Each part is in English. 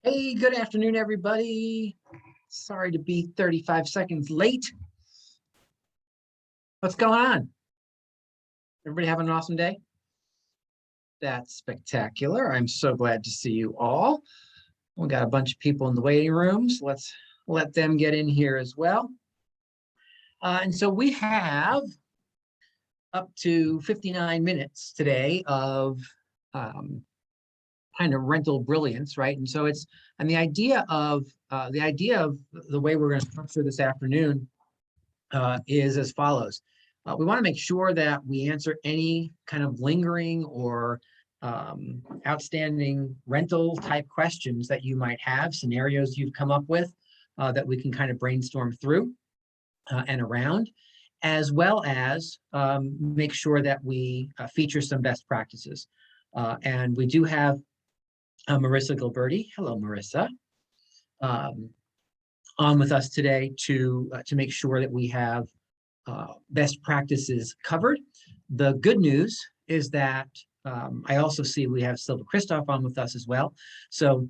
Hey, good afternoon, everybody. Sorry to be 35 seconds late. What's going on? Everybody having an awesome day? That's spectacular. I'm so glad to see you all. We got a bunch of people in the waiting rooms. Let's let them get in here as well. And so we have up to 59 minutes today of kind of rental brilliance, right? And so the idea of the way we're going to structure this afternoon is as follows. We want to make sure that we answer any kind of lingering or outstanding rental type questions that you might have, scenarios you've come up with that we can kind of brainstorm through and around, as well as make sure that we feature some best practices. And we do have Marissa Gilberti. Hello, Marissa. On with us today to make sure that we have best practices covered. The good news is that I also see we have Silva Christoph on with us as well. So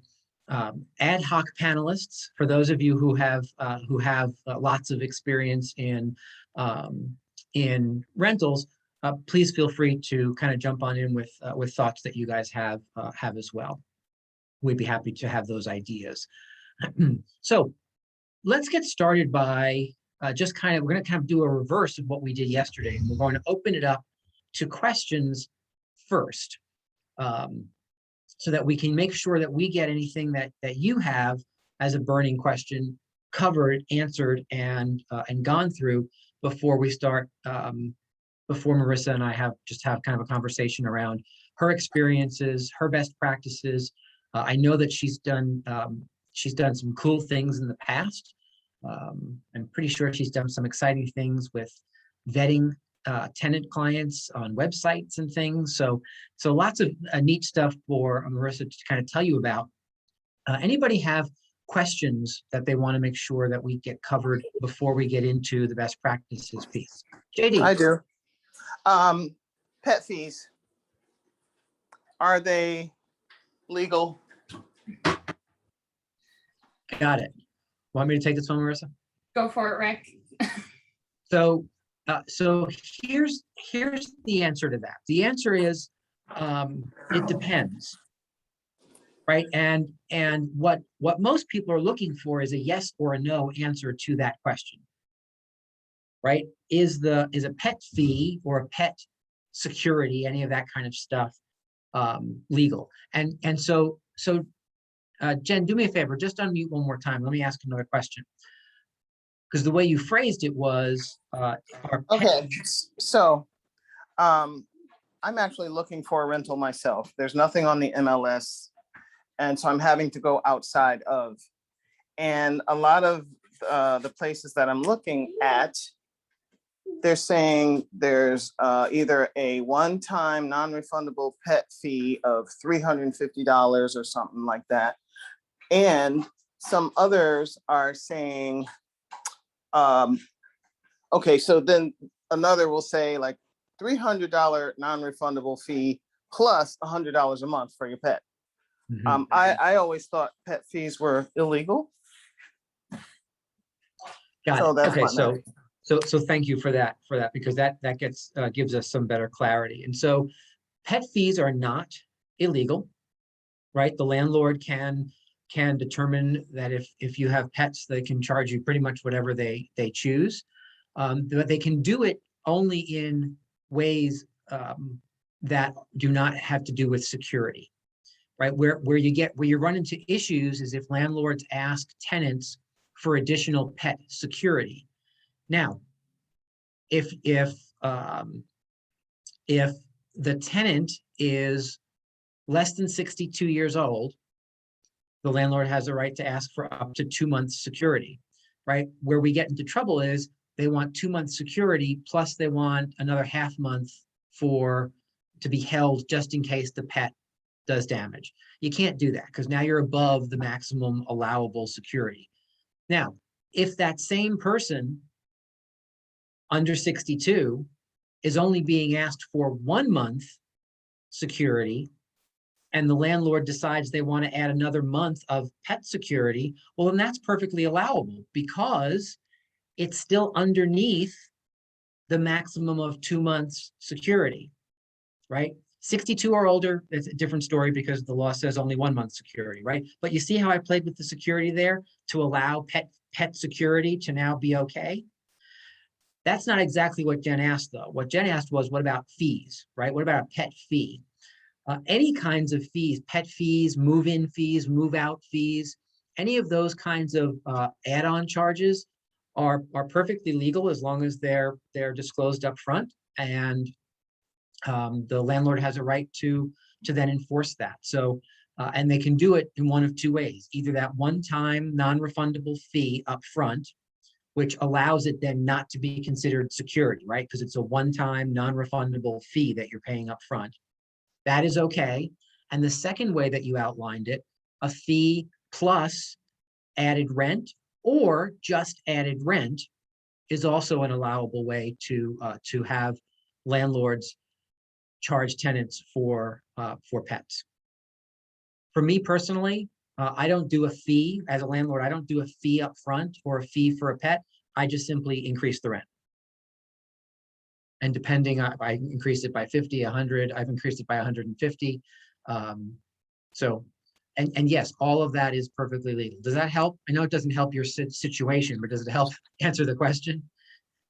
ad hoc panelists, for those of you who have lots of experience in rentals, please feel free to kind of jump on in with thoughts that you guys have as well. We'd be happy to have those ideas. So let's get started by we're going to kind of do a reverse of what we did yesterday. And we're going to open it up to questions first, so that we can make sure that we get anything that you have as a burning question covered, answered, and gone through before we start, before Marissa and I have kind of a conversation around her experiences, her best practices. I know that she's done some cool things in the past. I'm pretty sure she's done some exciting things with vetting tenant clients on websites and things. So lots of neat stuff for Marissa to kind of tell you about. Anybody have questions that they want to make sure that we get covered before we get into the best practices piece? JD. I do. Pet fees, are they legal? Got it. Want me to take this one, Marissa? Go for it, Rick. So here's the answer to that. The answer is it depends, right? And what most people are looking for is a yes or a no answer to that question, right? Is a pet fee or a pet security, any of that kind of stuff, legal? And so Jen, do me a favor, just unmute one more time. Let me ask another question. Because the way you phrased it was, okay, so I'm actually looking for a rental myself. There's nothing on the MLS, and so I'm having to go outside of. And a lot of the places that I'm looking at, they're saying there's either a one-time non-refundable pet fee of $350 or something like that. And some others are saying, okay, so then another will say like $300 non-refundable fee plus $100 a month for your pet. Mm-hmm. I always thought pet fees were illegal. Got it. Okay, so thank you for that because that gives us some better clarity. And so pet fees are not illegal, right? The landlord can determine that if you have pets, they can charge you pretty much whatever they choose, but they can do it only in ways that do not have to do with security, right? Where you run into issues is if landlords ask tenants for additional pet security. Now, if the tenant is less than 62 years old, the landlord has a right to ask for up to 2 months security, right? Where we get into trouble is they want 2 months security, plus they want another half month to be held just in case the pet does damage. You can't do that because now you're above the maximum allowable security. Now, if that same person under 62 is only being asked for 1 month security and the landlord decides they want to add another month of pet security, well, then that's perfectly allowable because it's still underneath the maximum of 2 months security, right? 62 or older, it's a different story because the law says only 1 month security, right? But you see how I played with the security there to allow pet security to now be okay? That's not exactly what Jen asked, though. What Jen asked was, what about fees, right? What about a pet fee? Any kinds of fees, pet fees, move-in fees, move-out fees, any of those kinds of add-on charges are perfectly legal as long as they're disclosed up front, and the landlord has a right to then enforce that. So, and they can do it in one of two ways: either that one-time non-refundable fee up front, which allows it then not to be considered security, right? Because it's a one-time non-refundable fee that you're paying up front. That is okay. And the second way that you outlined it, a fee plus added rent or just added rent, is also an allowable way to have landlords charge tenants for pets. For me personally, I don't do a fee as a landlord. I don't do a fee up front or a fee for a pet. I just simply increase the rent. And depending on, I increase it by 50, 100, I've increased it by 150. So, and yes, all of that is perfectly legal. Does that help? I know it doesn't help your situation, but does it help answer the question?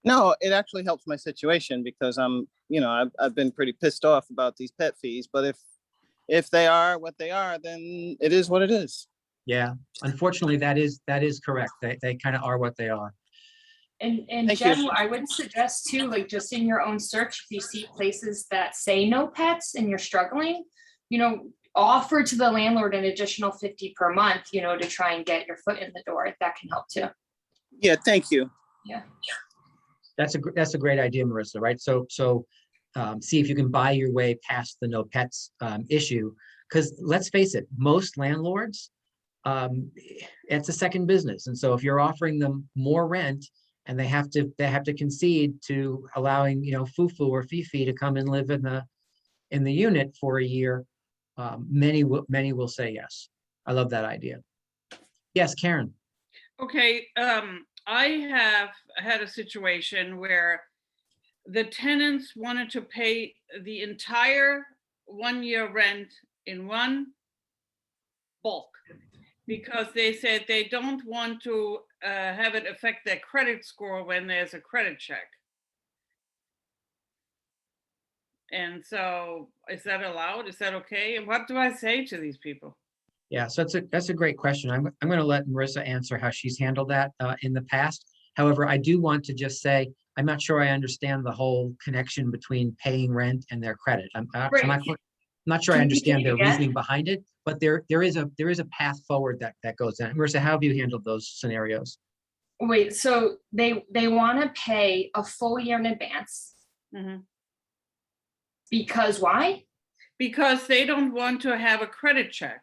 No, it actually helps my situation because I've been pretty pissed off about these pet fees, but if they are what they are, then it is what it is. Yeah, unfortunately, that is correct. They kind of are what they are. And Thank Jen, you. I would suggest too, like just in your own search, if you see places that say no pets and you're struggling, offer to the landlord an additional 50 per month, to try and get your foot in the door. That can help too. Yeah, thank you. Yeah. That's a great idea, Marissa, right? So see if you can buy your way past the no pets issue, because let's face it, most landlords, it's a second business. And so if you're offering them more rent and they have to concede to allowing, Fufu or Fifi to come and live in the unit for a year, many will say yes. I love that idea. Yes, Karen. Okay, I have had a situation where the tenants wanted to pay the entire 1 year rent in one bulk because they said they don't want to have it affect their credit score when there's a credit check. And so is that allowed? Is that okay? And what do I say to these people? Yeah, so that's a great question. I'm going to let Marissa answer how she's handled that in the past. However, I do want to just say, I'm not sure I understand the whole connection between paying rent and their credit. I'm not sure I understand their reasoning behind it, but there is a path forward that goes in. Marissa, how have you handled those scenarios? Wait, so they want to pay a full year in advance. Mm-hmm. Because why? Because they don't want to have a credit check.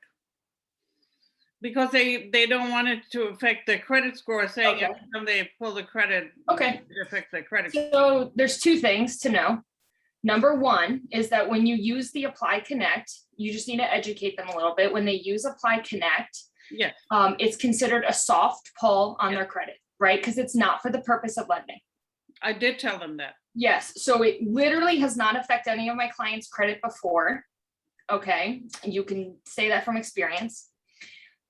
Because they don't want it to affect their credit score, saying Okay. every time they pull the credit, Okay. it affects their credit. So there's two things to know. Number one is that when you use the Apply Connect, you just need to educate them a little bit. When they use Apply Connect, Yes. It's considered a soft pull on their credit, right? Because it's not for the purpose of lending. I did tell them that. Yes, so it literally has not affected any of my clients' credit before. Okay, you can say that from experience.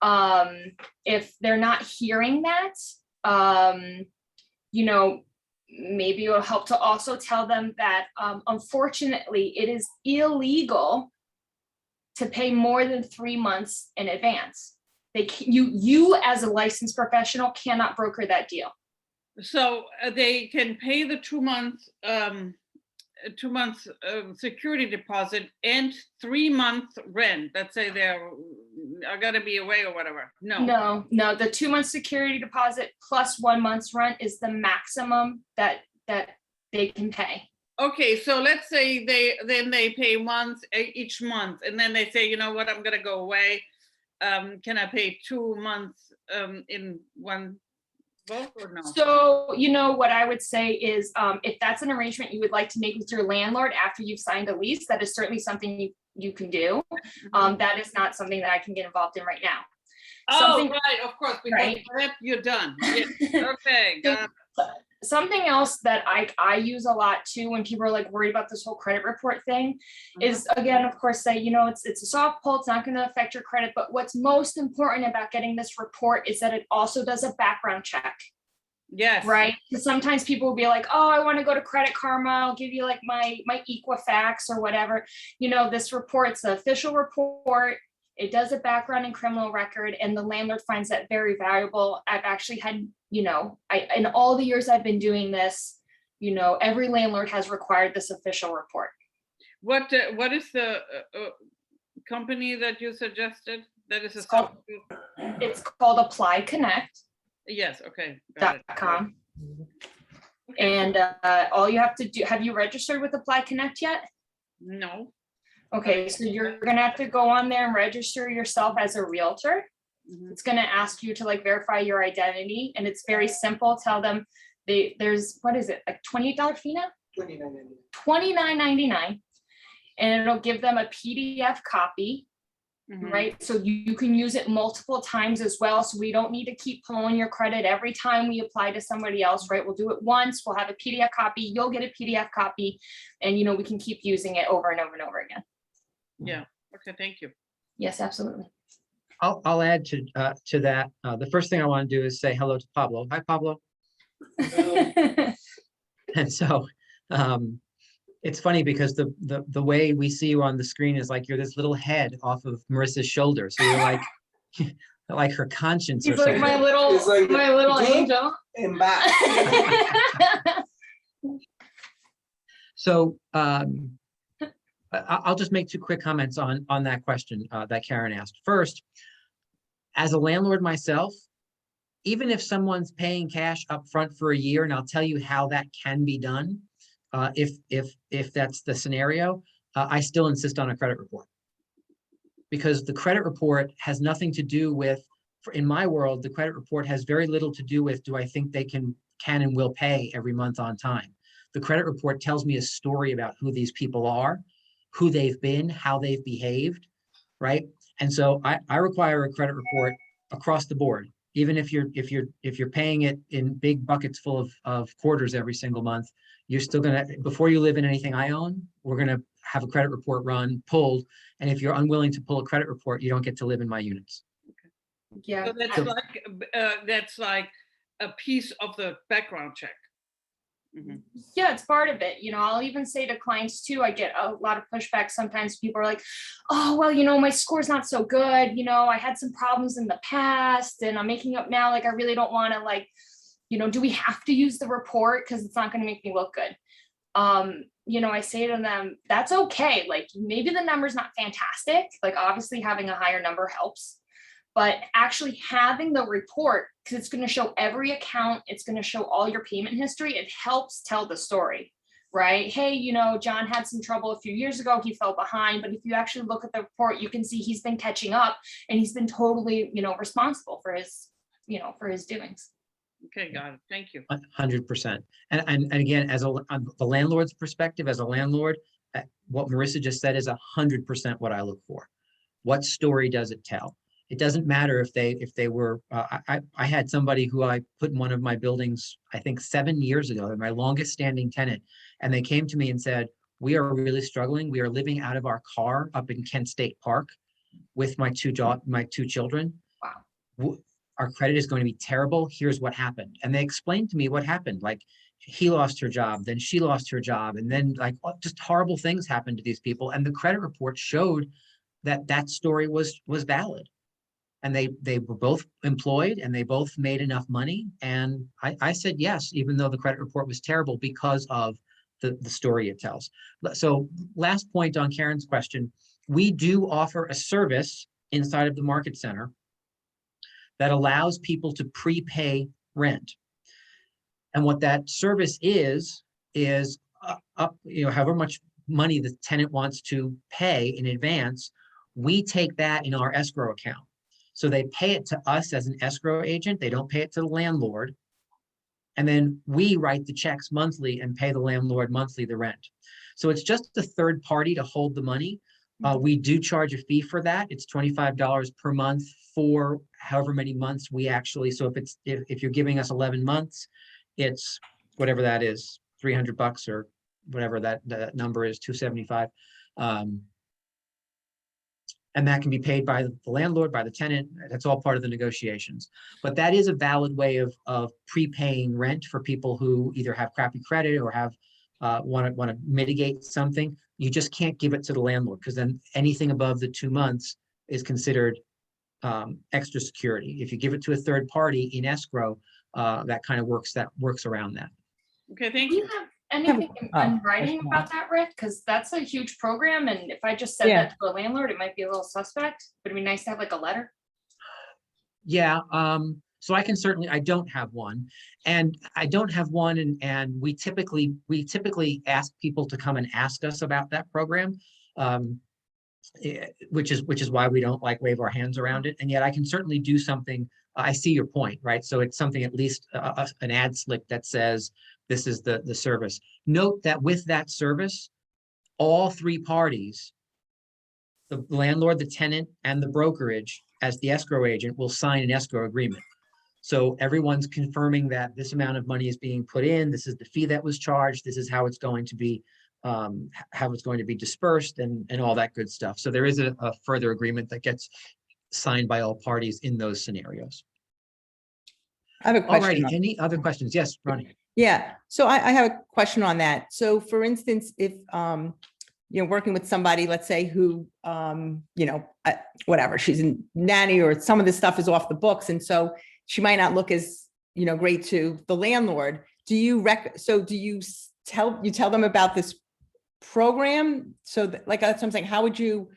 If they're not hearing that, maybe it'll help to also tell them that unfortunately it is illegal to pay more than 3 months in advance. You as a licensed professional cannot broker that deal. So they can pay the 2 months, 2 months security deposit and 3 month rent. Let's say they're gonna be away or whatever. No. The 2 month security deposit plus 1 month's rent is the maximum that they can pay. Okay, so let's say they pay once each month, and then they say, you know what, I'm gonna go away. Can I pay 2 months in one both or no? So, what I would say is if that's an arrangement you would like to make with your landlord after you've signed a lease, that is certainly something you can do. That is not something that I can get involved in right now. Oh, Something- right, of course, because Right. that you're done. Yes. Okay, got it. Something else that I use a lot too when people are like worried about this whole credit report thing is, again, of course, say, you know, it's a soft pull, it's not going to affect your credit, but what's most important about getting this report is that it also does a background check. Yes. Right? Because sometimes people will be like, oh, I want to go to Credit Karma, I'll give you like my Equifax or whatever. You know, this report's the official report. It does a background and criminal record, and the landlord finds that very valuable. I've actually had, you know, in all the years I've been doing this, you know, every landlord has required this official report. What is the company that you suggested? That is a It's called- software? It's called applyconnect.com. Yes, okay. Got it. Okay. And all you have to do, have you registered with Apply Connect yet? No. Okay, so you're gonna have to go on there and register yourself as a realtor. Mhm. It's gonna ask you to like verify your identity, and it's very simple. Tell them there's, what is it, like $28 fee now? $29.99. And it'll give them a PDF copy, Mhm. right? So you can use it multiple times as well. So we don't need to keep pulling your credit every time we apply to somebody else, right? We'll do it once, we'll have a PDF copy, you'll get a PDF copy, and you know, we can keep using it over and over and over again. Yeah, okay, thank you. Yes, absolutely. I'll add to that. The first thing I want to do is say hello to Pablo. Hi, Pablo. And so it's funny because the way we see you on the screen is like you're this little head off of Marissa's shoulder. So you're like like her conscience or He's like something. my little, It's like my little good angel. And back. So I'll just make two quick comments on that question that Karen asked. First, as a landlord myself, even if someone's paying cash up front for a year, and I'll tell you how that can be done, if that's the scenario, I still insist on a credit report. Because the credit report has nothing to do with, in my world, the credit report has very little to do with, do I think they can and will pay every month on time? The credit report tells me a story about who these people are, who they've been, how they've behaved, right? And so I require a credit report across the board. Even if you're paying it in big buckets full of quarters every single month, you're still gonna, before you live in anything I own, we're gonna have a credit report run, pulled, and if you're unwilling to pull a credit report, you don't get to live in my units. Yeah. So that's like a piece of the background check. Mhm. Yeah, it's part of it. You know, I'll even say to clients too, I get a lot of pushback. Sometimes people are like, oh, well, you know, my score's not so good. You know, I had some problems in the past and I'm making up now. Like, I really don't want to, like, you know, do we have to use the report? Because it's not going to make me look good. You know, I say to them, that's okay. Like, maybe the number's not fantastic. Like, obviously having a higher number helps. But actually having the report, because it's going to show every account, it's going to show all your payment history, it helps tell the story, right? Hey, you know, John had some trouble a few years ago, he fell behind, but if you actually look at the report, you can see he's been catching up and he's been totally, you know, responsible for his, you know, for his doings. Okay, got it, thank you. 100%. And again, as on the landlord's perspective, as a landlord, what Marissa just said is 100% what I look for. What story does it tell? It doesn't matter if they were, I had somebody who I put in one of my buildings, I think 7 years ago, they're my longest standing tenant. And they came to me and said, we are really struggling. We are living out of our car up in Kent State Park with my two children. Wow. Our credit is going to be terrible. Here's what happened. And they explained to me what happened. Like, he lost her job, then she lost her job. And then like just horrible things happened to these people. And the credit report showed that story was valid. And they were both employed and they both made enough money. And I said yes, even though the credit report was terrible, because of the story it tells. So last point on Karen's question, we do offer a service inside of the Market Center that allows people to prepay rent. And what that service is up, you know, however much money the tenant wants to pay in advance, we take that in our escrow account. So they pay it to us as an escrow agent. They don't pay it to the landlord. And then we write the checks monthly and pay the landlord monthly the rent. So it's just a third party to hold the money, We do charge a fee for that. It's $25 per month for however many months we actually, so if you're giving us 11 months, it's whatever that is, $300 or whatever that number is, 275. And that can be paid by the landlord, by the tenant. That's all part of the negotiations. But that is a valid way of prepaying rent for people who either have crappy credit or have want to mitigate something. You just can't give it to the landlord, because then anything above the 2 months is considered extra security. If you give it to a third party in escrow, that kind of works around that. Okay, thank Do you. you have anything in writing about that, Rick? Because that's a huge program, and if I just said that to a landlord, it might be a little suspect. But it'd be nice to have like a letter. Yeah, so I can certainly, I don't have one, and we typically ask people to come and ask us about that program, which is why we don't like wave our hands around it. And yet I can certainly do something. I see your point, right? So it's something, at least an ad slip that says this is the service. Note that with that service, all three parties, the landlord, the tenant, and the brokerage, as the escrow agent, will sign an escrow agreement. So everyone's confirming that this amount of money is being put in, this is the fee that was charged, this is how it's going to be dispersed, and all that good stuff. So there is a further agreement that gets signed by all parties in those scenarios. I have a All question. righty, any other questions? Yes, Ronnie. Yeah, so I have a question on that. So for instance, if working with somebody, let's say who, whatever, she's a nanny or some of this stuff is off the books. And so she might not look as, great to the landlord. Do you tell them about this program? So that, like, that's what I'm saying. How would you,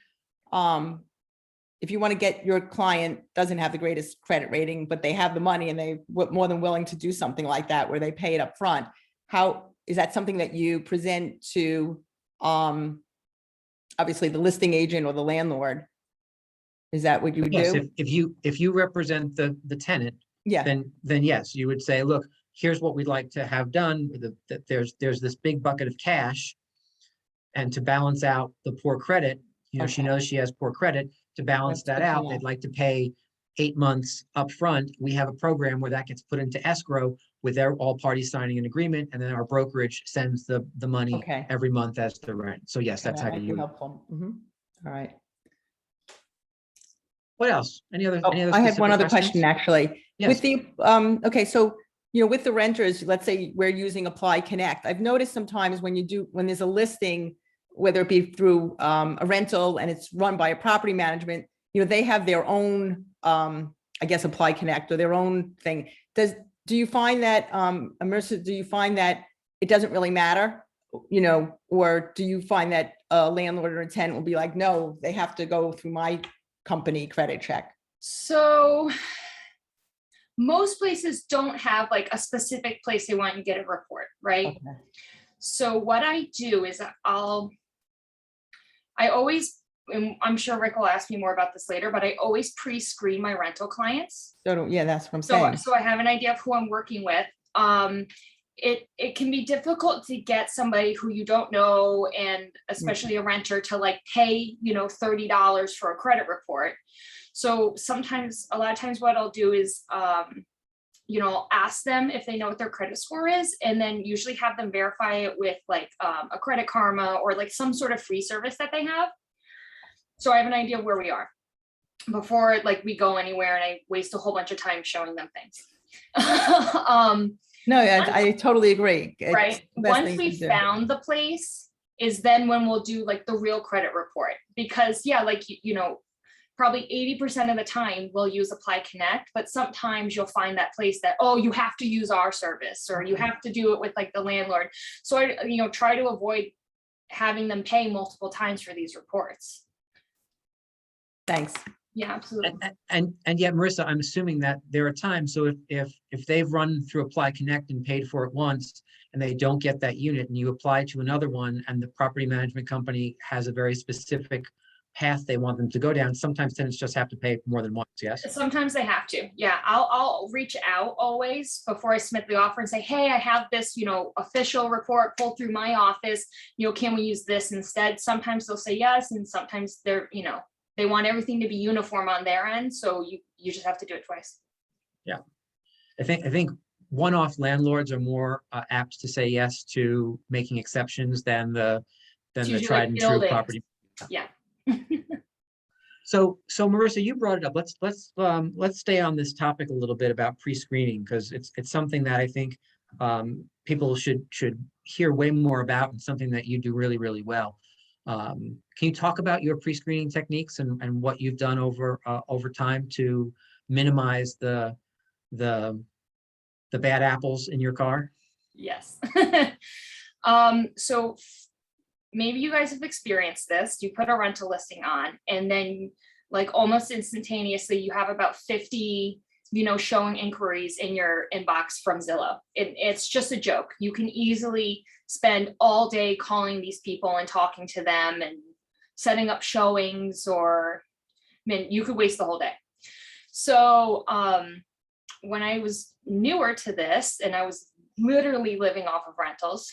if you want to get your client doesn't have the greatest credit rating, but they have the money and they were more than willing to do something like that, where they pay it up front, how is that something that you present to, obviously the listing agent or the landlord? Is that what you would do? If you represent the tenant, Yeah. then yes, you would say, look, here's what we'd like to have done. That there's this big bucket of cash, and to balance out the poor credit, she Okay. knows she has poor credit. To balance That's that good to out, know. they'd like to pay 8 months upfront. We have a program where that gets put into escrow with all parties signing an agreement, and then our brokerage sends the money Okay. every month as the rent. So yes, that's That how might be you. helpful. Mhm. All right. What else? Any other? Oh, I had one specific other questions? question, actually. Yes. With the, okay, so, with the renters, let's say we're using Apply Connect. I've noticed sometimes when there's a listing, whether it be through a rental and it's run by a property management, they have their own, I guess, Apply Connect or their own thing. Do you find that, Marissa, do you find that it doesn't really matter? Or do you find that a landlord or a tenant will be like, no, they have to go through my company credit check? So most places don't have like a specific place they want you to get a report, right? Okay. So what I do is I always, and I'm sure Rick will ask me more about this later, but I always pre-screen my rental clients. Yeah, that's what I'm saying. So I have an idea of who I'm working with. It can be difficult to get somebody who you don't know, and especially a renter, to like pay, $30 for a credit report. So a lot of times what I'll do is, ask them if they know what their credit score is, and then usually have them verify it with like a Credit Karma or like some sort of free service that they have. So I have an idea of where we are before like we go anywhere and I waste a whole bunch of time showing them things. No, I totally agree. It's Right. the best Once thing we to do. found the place is then when we'll do like the real credit report, because like, probably 80% of the time we'll use Apply Connect, but sometimes you'll find that place that, oh, you have to use our service, or you have to do it with like the landlord. So I, try to avoid having them pay multiple times for these reports. Thanks. Yeah, absolutely. And yet, Marissa, I'm assuming that there are times, so if they've run through Apply Connect and paid for it once and they don't get that unit, and you apply to another one and the property management company has a very specific path they want them to go down. Sometimes tenants just have to pay more than once, yes? Sometimes they have to, yeah. I'll reach out always before I submit the offer and say, hey, I have this, official report pulled through my office, can we use this instead? Sometimes they'll say yes, and sometimes they're, they want everything to be uniform on their end, so you just have to do it twice. Yeah. I think one-off landlords are more apt to say yes to making exceptions than the usually tried and true buildings. property. Yeah. So Marissa, you brought it up. Let's stay on this topic a little bit about pre-screening, because it's something that I think people should hear way more about, and something that you do really, really well. Can you talk about your pre-screening techniques and what you've done over time to minimize the bad apples in your car? Yes. So maybe you guys have experienced this. You put a rental listing on, and then like almost instantaneously you have about 50 showing inquiries in your inbox from Zillow. It's just a joke. You can easily spend all day calling these people and talking to them and setting up showings, or you could waste the whole day. So when I was newer to this, and I was literally living off of rentals,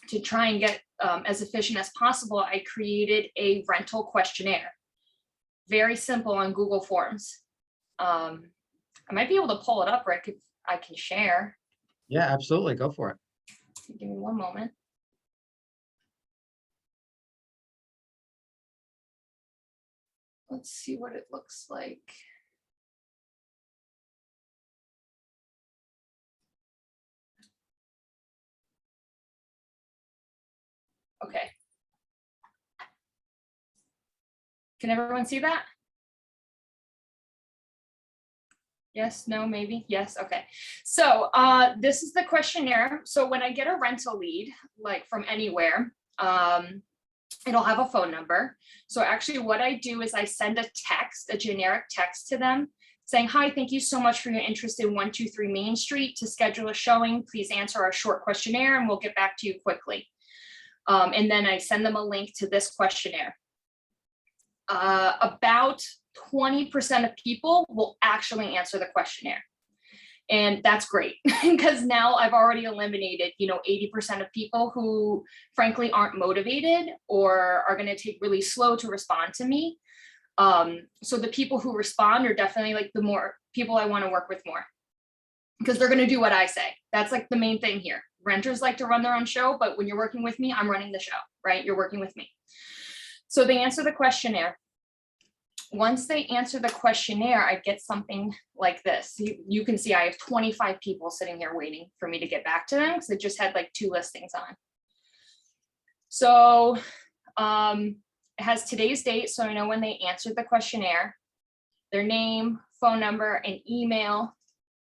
to try and get as efficient as possible, I created a rental questionnaire. Very simple on Google Forms. I might be able to pull it up, or I can share. Yeah, absolutely. Go for it. Give me one moment. Let's see what it looks like. Okay. Can everyone see that? Yes, no, maybe, yes, okay. So this is the questionnaire. So when I get a rental lead, like from anywhere, it'll have a phone number. So actually what I do is I send a text, a generic text to them saying, hi, thank you so much for your interest in 123 Main Street. To schedule a showing, please answer our short questionnaire and we'll get back to you quickly. And then I send them a link to this questionnaire. About 20% of people will actually answer the questionnaire. And that's great, because now I've already eliminated, 80% of people who frankly aren't motivated or are going to take really slow to respond to me. So the people who respond are definitely like the more people I want to work with more, because they're going to do what I say. That's like the main thing here. Renters like to run their own show, but when you're working with me, I'm running the show, right? You're working with me. So they answer the questionnaire. Once they answer the questionnaire, I get something like this. You can see I have 25 people sitting here waiting for me to get back to them, because I just had like 2 listings on. So it has today's date, so I know when they answered the questionnaire, their name, phone number, and email,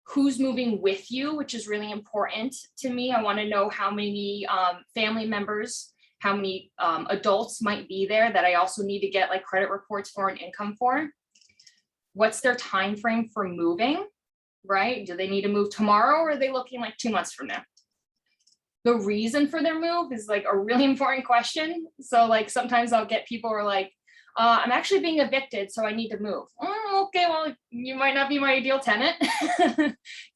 who's moving with you, which is really important to me. I want to know how many family members, how many adults might be there that I also need to get like credit reports for and income for. What's their time frame for moving, right? Do they need to move tomorrow, or are they looking like 2 months from now? The reason for their move is like a really important question. So like sometimes I'll get people who are like, I'm actually being evicted, so I need to move. Oh, okay, well, you might not be my ideal tenant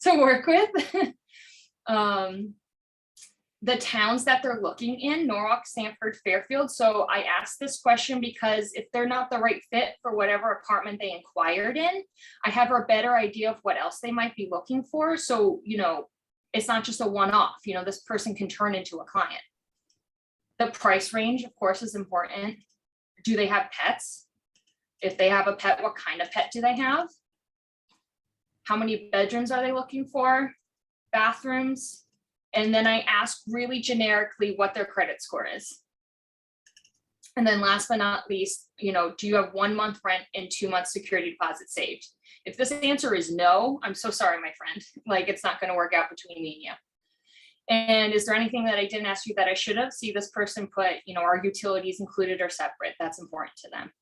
to work with. The towns that they're looking in, Norwalk, Sanford, Fairfield. So I asked this question because if they're not the right fit for whatever apartment they inquired in, I have a better idea of what else they might be looking for. So, it's not just a one-off, this person can turn into a client. The price range, of course, is important. Do they have pets? If they have a pet, what kind of pet do they have? How many bedrooms are they looking for? Bathrooms? And then I ask really generically what their credit score is. And then last but not least, do you have 1 month rent and 2 months security deposit saved? If this answer is no, I'm so sorry, my friend. Like, it's not going to work out between me and you. And is there anything that I didn't ask you that I should have? See, this person put, are utilities included or separate? That's important to them.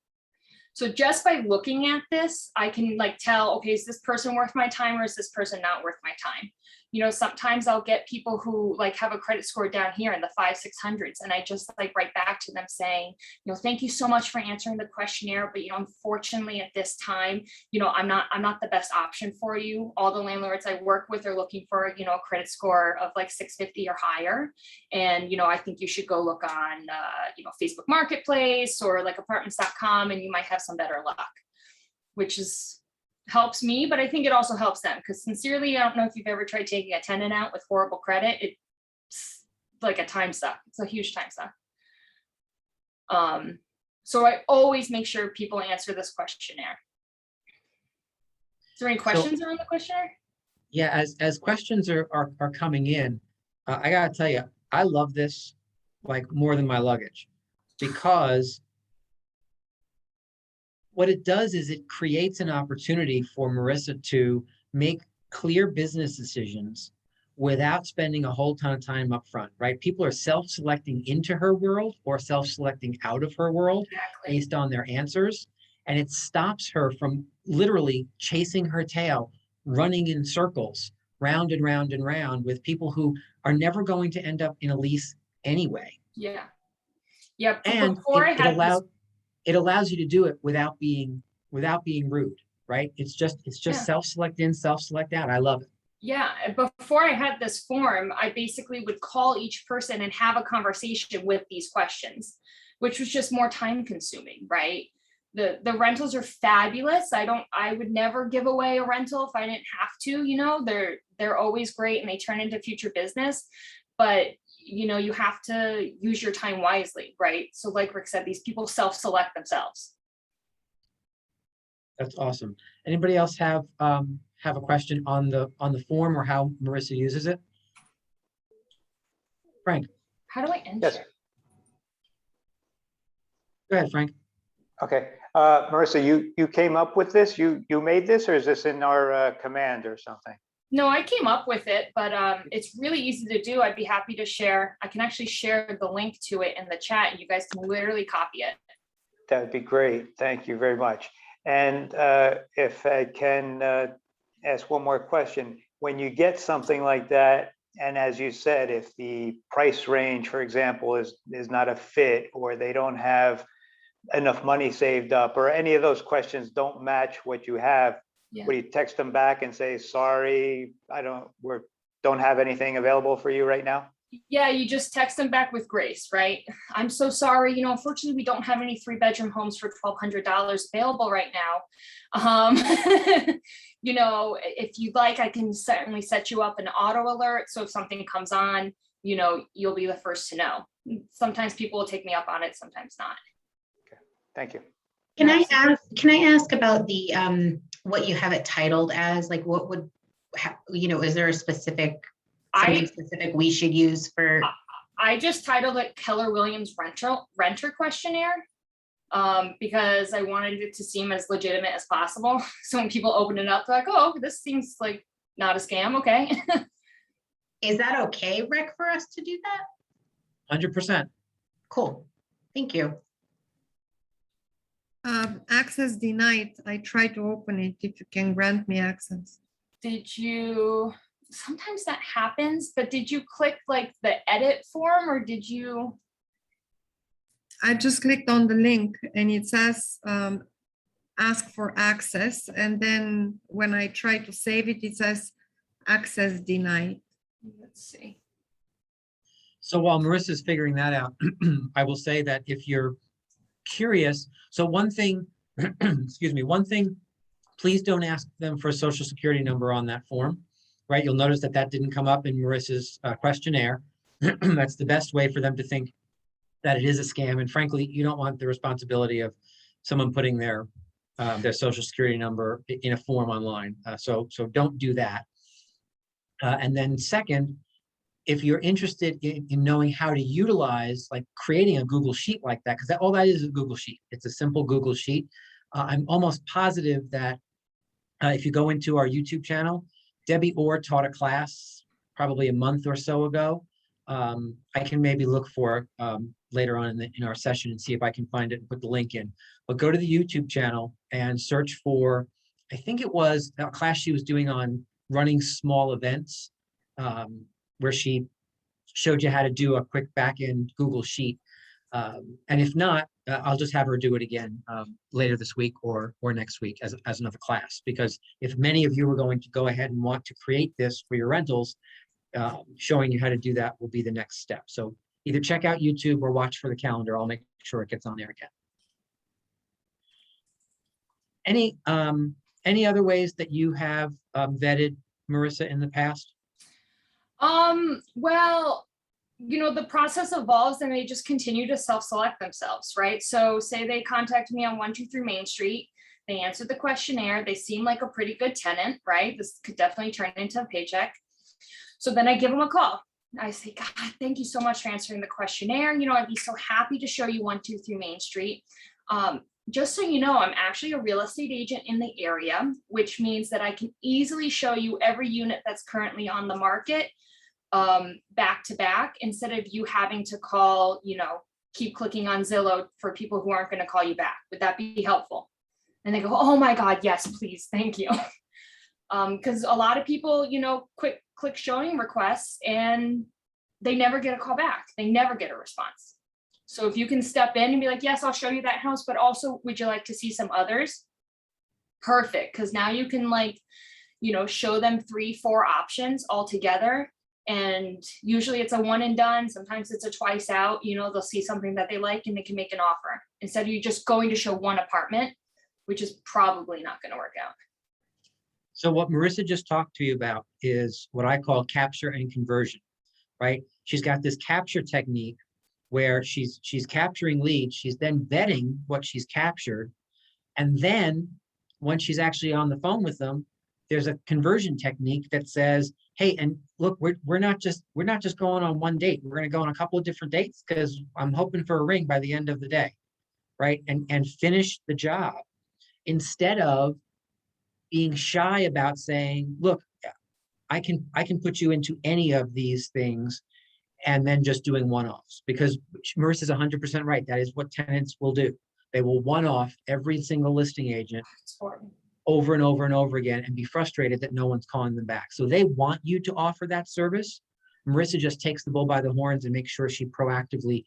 So just by looking at this, I can like tell, okay, is this person worth my time, or is this person not worth my time? You know, sometimes I'll get people who like have a credit score down here in the 500-600s, and I just like write back to them saying, you know, thank you so much for answering the questionnaire, but you know, unfortunately at this time, you know, I'm not the best option for you. All the landlords I work with are looking for, you know, a credit score of like 650 or higher. And, you know, I think you should go look on, you know, Facebook Marketplace or like apartments.com, and you might have some better luck, which helps me, but I think it also helps them, because sincerely, I don't know if you've ever tried taking a tenant out with horrible credit. It's like a time suck. It's a huge time suck. So I always make sure people answer this questionnaire. Is there any questions around the questionnaire? Yeah, as questions are coming in, I gotta tell you, I love this like more than my luggage, because what it does is it creates an opportunity for Marissa to make clear business decisions without spending a whole ton of time up front, right? People are self-selecting into her world or self-selecting out of her world Exactly. based on their answers. And it stops her from literally chasing her tail, running in circles, round and round and round, with people who are never going to end up in a lease anyway. Yeah. Yeah. And Before I had this, it allows you to do it without being rude, right? It's just Yeah. self-select in, self-select out. I love it. yeah, before I had this form, I basically would call each person and have a conversation with these questions, which was just more time consuming, right? The rentals are fabulous. I would never give away a rental if I didn't have to, you know, they're always great and they turn into future business, but you know, you have to use your time wisely, right? So like Rick said, these people self-select themselves. That's awesome. Anybody else have a question on the form or how Marissa uses it? Frank, How do I enter? Yes. go ahead, Frank. Okay. Marissa, you came up with this? You made this, or is this in our command or something? No, I came up with it, but it's really easy to do. I'd be happy to share. I can actually share the link to it in the chat, and you guys can literally copy it. That would be great. Thank you very much. And if I can ask one more question, when you get something like that, and as you said, if the price range, for example, is not a fit, or they don't have enough money saved up, or any of those questions don't match what you have, Yeah. would you text them back and say, sorry, we don't have anything available for you right now? Yeah, you just text them back with grace, right? I'm so sorry. You know, unfortunately, we don't have any 3-bedroom homes for $1,200 available right now. You know, if you'd like, I can certainly set you up an auto alert. So if something comes on, you know, you'll be the first to know. Sometimes people will take me up on it, sometimes not. Okay, thank you. Can I ask about the what you have it titled as? Like, what would, you know, is there a something specific we should use for? I just titled it Keller Williams Renter Questionnaire, because I wanted it to seem as legitimate as possible. So when people open it up, they're like, oh, this seems like not a scam. Okay. Is that okay, Rick, for us to do that? 100%. Cool. Thank you. Access denied. I tried to open it. If you can grant me access. Sometimes that happens, but did you click like the edit form, or did you? I just clicked on the link and it says ask for access. And then when I try to save it, it says access denied. Let's see. So while Marissa's figuring that out, I will say that if you're curious, so one thing, excuse me, please don't ask them for a social security number on that form, right? You'll notice that didn't come up in Marissa's questionnaire. That's the best way for them to think that it is a scam. And frankly, you don't want the responsibility of someone putting their social security number in a form online. So don't do that. And then second, if you're interested in knowing how to utilize, like creating a Google Sheet like that, because all that is a Google Sheet. It's a simple Google Sheet. I'm almost positive that if you go into our YouTube channel, Debbie Orr taught a class probably a month or so ago. I can maybe look for it later on in our session and see if I can find it and put the link in. But go to the YouTube channel and search for, I think it was a class she was doing on running small events. where she showed you how to do a quick back-end Google Sheet. And if not, I'll just have her do it again later this week or next week as another class. Because if many of you are going to go ahead and want to create this for your rentals, showing you how to do that will be the next step. So either check out YouTube or watch for the calendar. I'll make sure it gets on there again. Any other ways that you have vetted Marissa in the past? Well, the process evolves and they just continue to self-select themselves, right? So say they contact me on 123 Main Street, they answered the questionnaire, they seem like a pretty good tenant, right? This could definitely turn into a paycheck. So then I give them a call. I say, God, thank you so much for answering the questionnaire. I'd be so happy to show you 123 Main Street. Just so you know, I'm actually a real estate agent in the area, which means that I can easily show you every unit that's currently on the market back to back, instead of you having to call, keep clicking on Zillow for people who aren't going to call you back. Would that be helpful? And they go, oh my God, yes, please, thank you. Because a lot of people, click showing requests and they never get a call back. They never get a response. So if you can step in and be like, yes, I'll show you that house, but also, would you like to see some others? Perfect, because now you can show them 3-4 options all together. And usually it's a one and done. Sometimes it's a twice out. They'll see something that they like and they can make an offer instead of you just going to show one apartment, which is probably not going to work out. So what Marissa just talked to you about is what I call capture and conversion, right? She's got this capture technique where she's capturing leads. She's then vetting what she's captured. And then once she's actually on the phone with them, there's a conversion technique that says, hey, and look, we're not just going on one date. We're going to go on a couple of different dates because I'm hoping for a ring by the end of the day, right? And finish the job instead of being shy about saying, look, I can put you into any of these things, and then just doing one-offs, because Marissa's 100% right. That is what tenants will do. They will one-off every single listing agent over and over and over again and be frustrated that no one's calling them back. So they want you to offer that service. Marissa just takes the bull by the horns and makes sure she proactively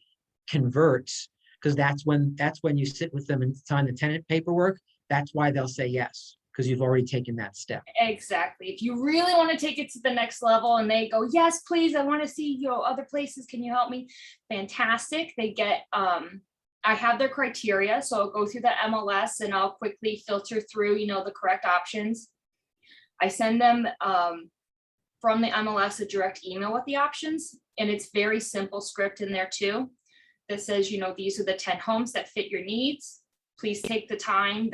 converts, because that's when you sit with them and sign the tenant paperwork. That's why they'll say yes, because you've already taken that step. Exactly. If you really want to take it to the next level and they go, yes, please, I want to see other places. Can you help me? Fantastic. They get, I have their criteria. So I'll go through the MLS and I'll quickly filter through, the correct options. I send them from the MLS a direct email with the options. And it's very simple script in there too, that says, these are the 10 homes that fit your needs. Please take the time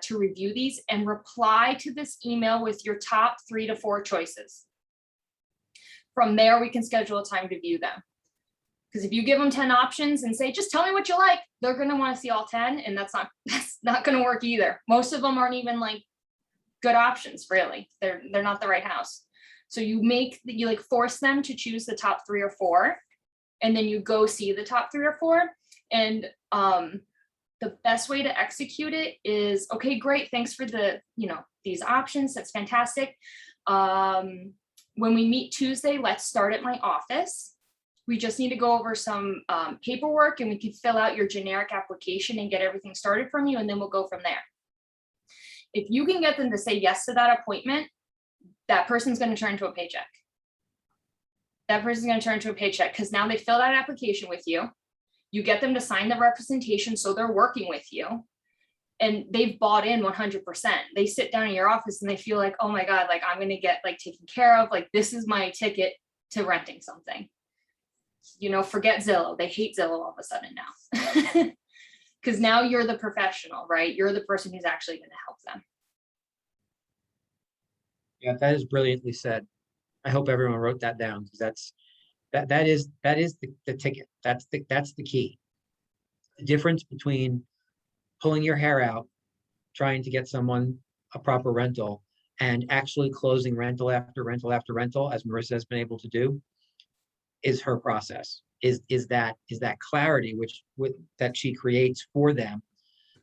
to review these and reply to this email with your top 3 to 4 choices. From there, we can schedule a time to view them. Because if you give them 10 options and say, just tell me what you like, they're going to want to see all 10. And that's not going to work either. Most of them aren't even good options, really. They're not the right house. So you force them to choose the top 3 or 4. And then you go see the top 3 or 4. And the best way to execute it is, okay, great. Thanks for these options. That's fantastic. When we meet Tuesday, let's start at my office. We just need to go over some paperwork and we can fill out your generic application and get everything started from you. And then we'll go from there. If you can get them to say yes to that appointment, that person's going to turn into a paycheck. That person's going to turn into a paycheck because now they fill out an application with you. You get them to sign the representation, so they're working with you and they've bought in 100%. They sit down in your office and they feel like, oh my God, I'm going to get taken care of. This is my ticket to renting something. Forget Zillow. They hate Zillow all of a sudden now. Because now you're the professional, right? You're the person who's actually going to help them. Yeah, that is brilliantly said. I hope everyone wrote that down, because that is the ticket. That's the key. The difference between pulling your hair out, trying to get someone a proper rental, and actually closing rental after rental after rental, as Marissa has been able to do, is her process. Is that clarity that she creates for them.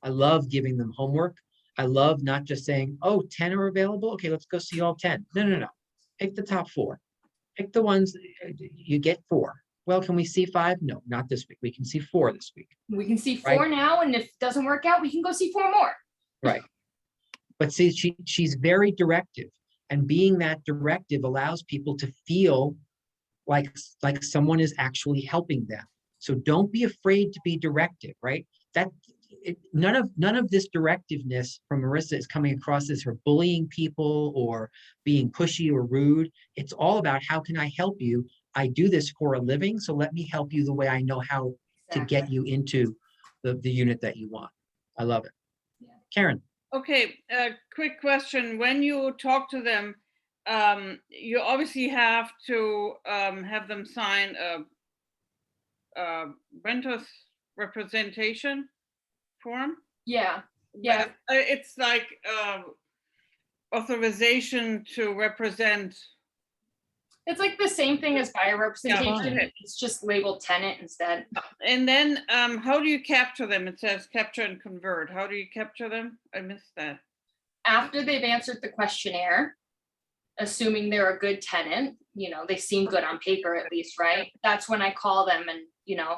I love giving them homework. I love not just saying, oh, 10 are available. Okay, let's go see all 10. No. Pick the top 4. Pick the ones, you get 4. Well, can we see 5? No, not this week. We can see 4 this week. We can see 4 now, and if it doesn't work out, we can go see 4 more. Right. But see, she's very directive, and being that directive allows people to feel like someone is actually helping them. So don't be afraid to be directive, right? None of this directiveness from Marissa is coming across as her bullying people or being pushy or rude. It's all about, how can I help you? I do this for a living, so let me help you the way I know how to get you into the unit that you want. I love it. Yeah. Karen. Okay, quick question. When you talk to them, you obviously have to have them sign a renter's representation form. Yeah, yeah. It's like authorization to represent. It's like the same thing as buyer representation. okay. It's just labeled tenant instead. And then how do you capture them? It says capture and convert. How do you capture them? I missed that. After they've answered the questionnaire, assuming they're a good tenant, you know, they seem good on paper at least, right? That's when I call them and, you know,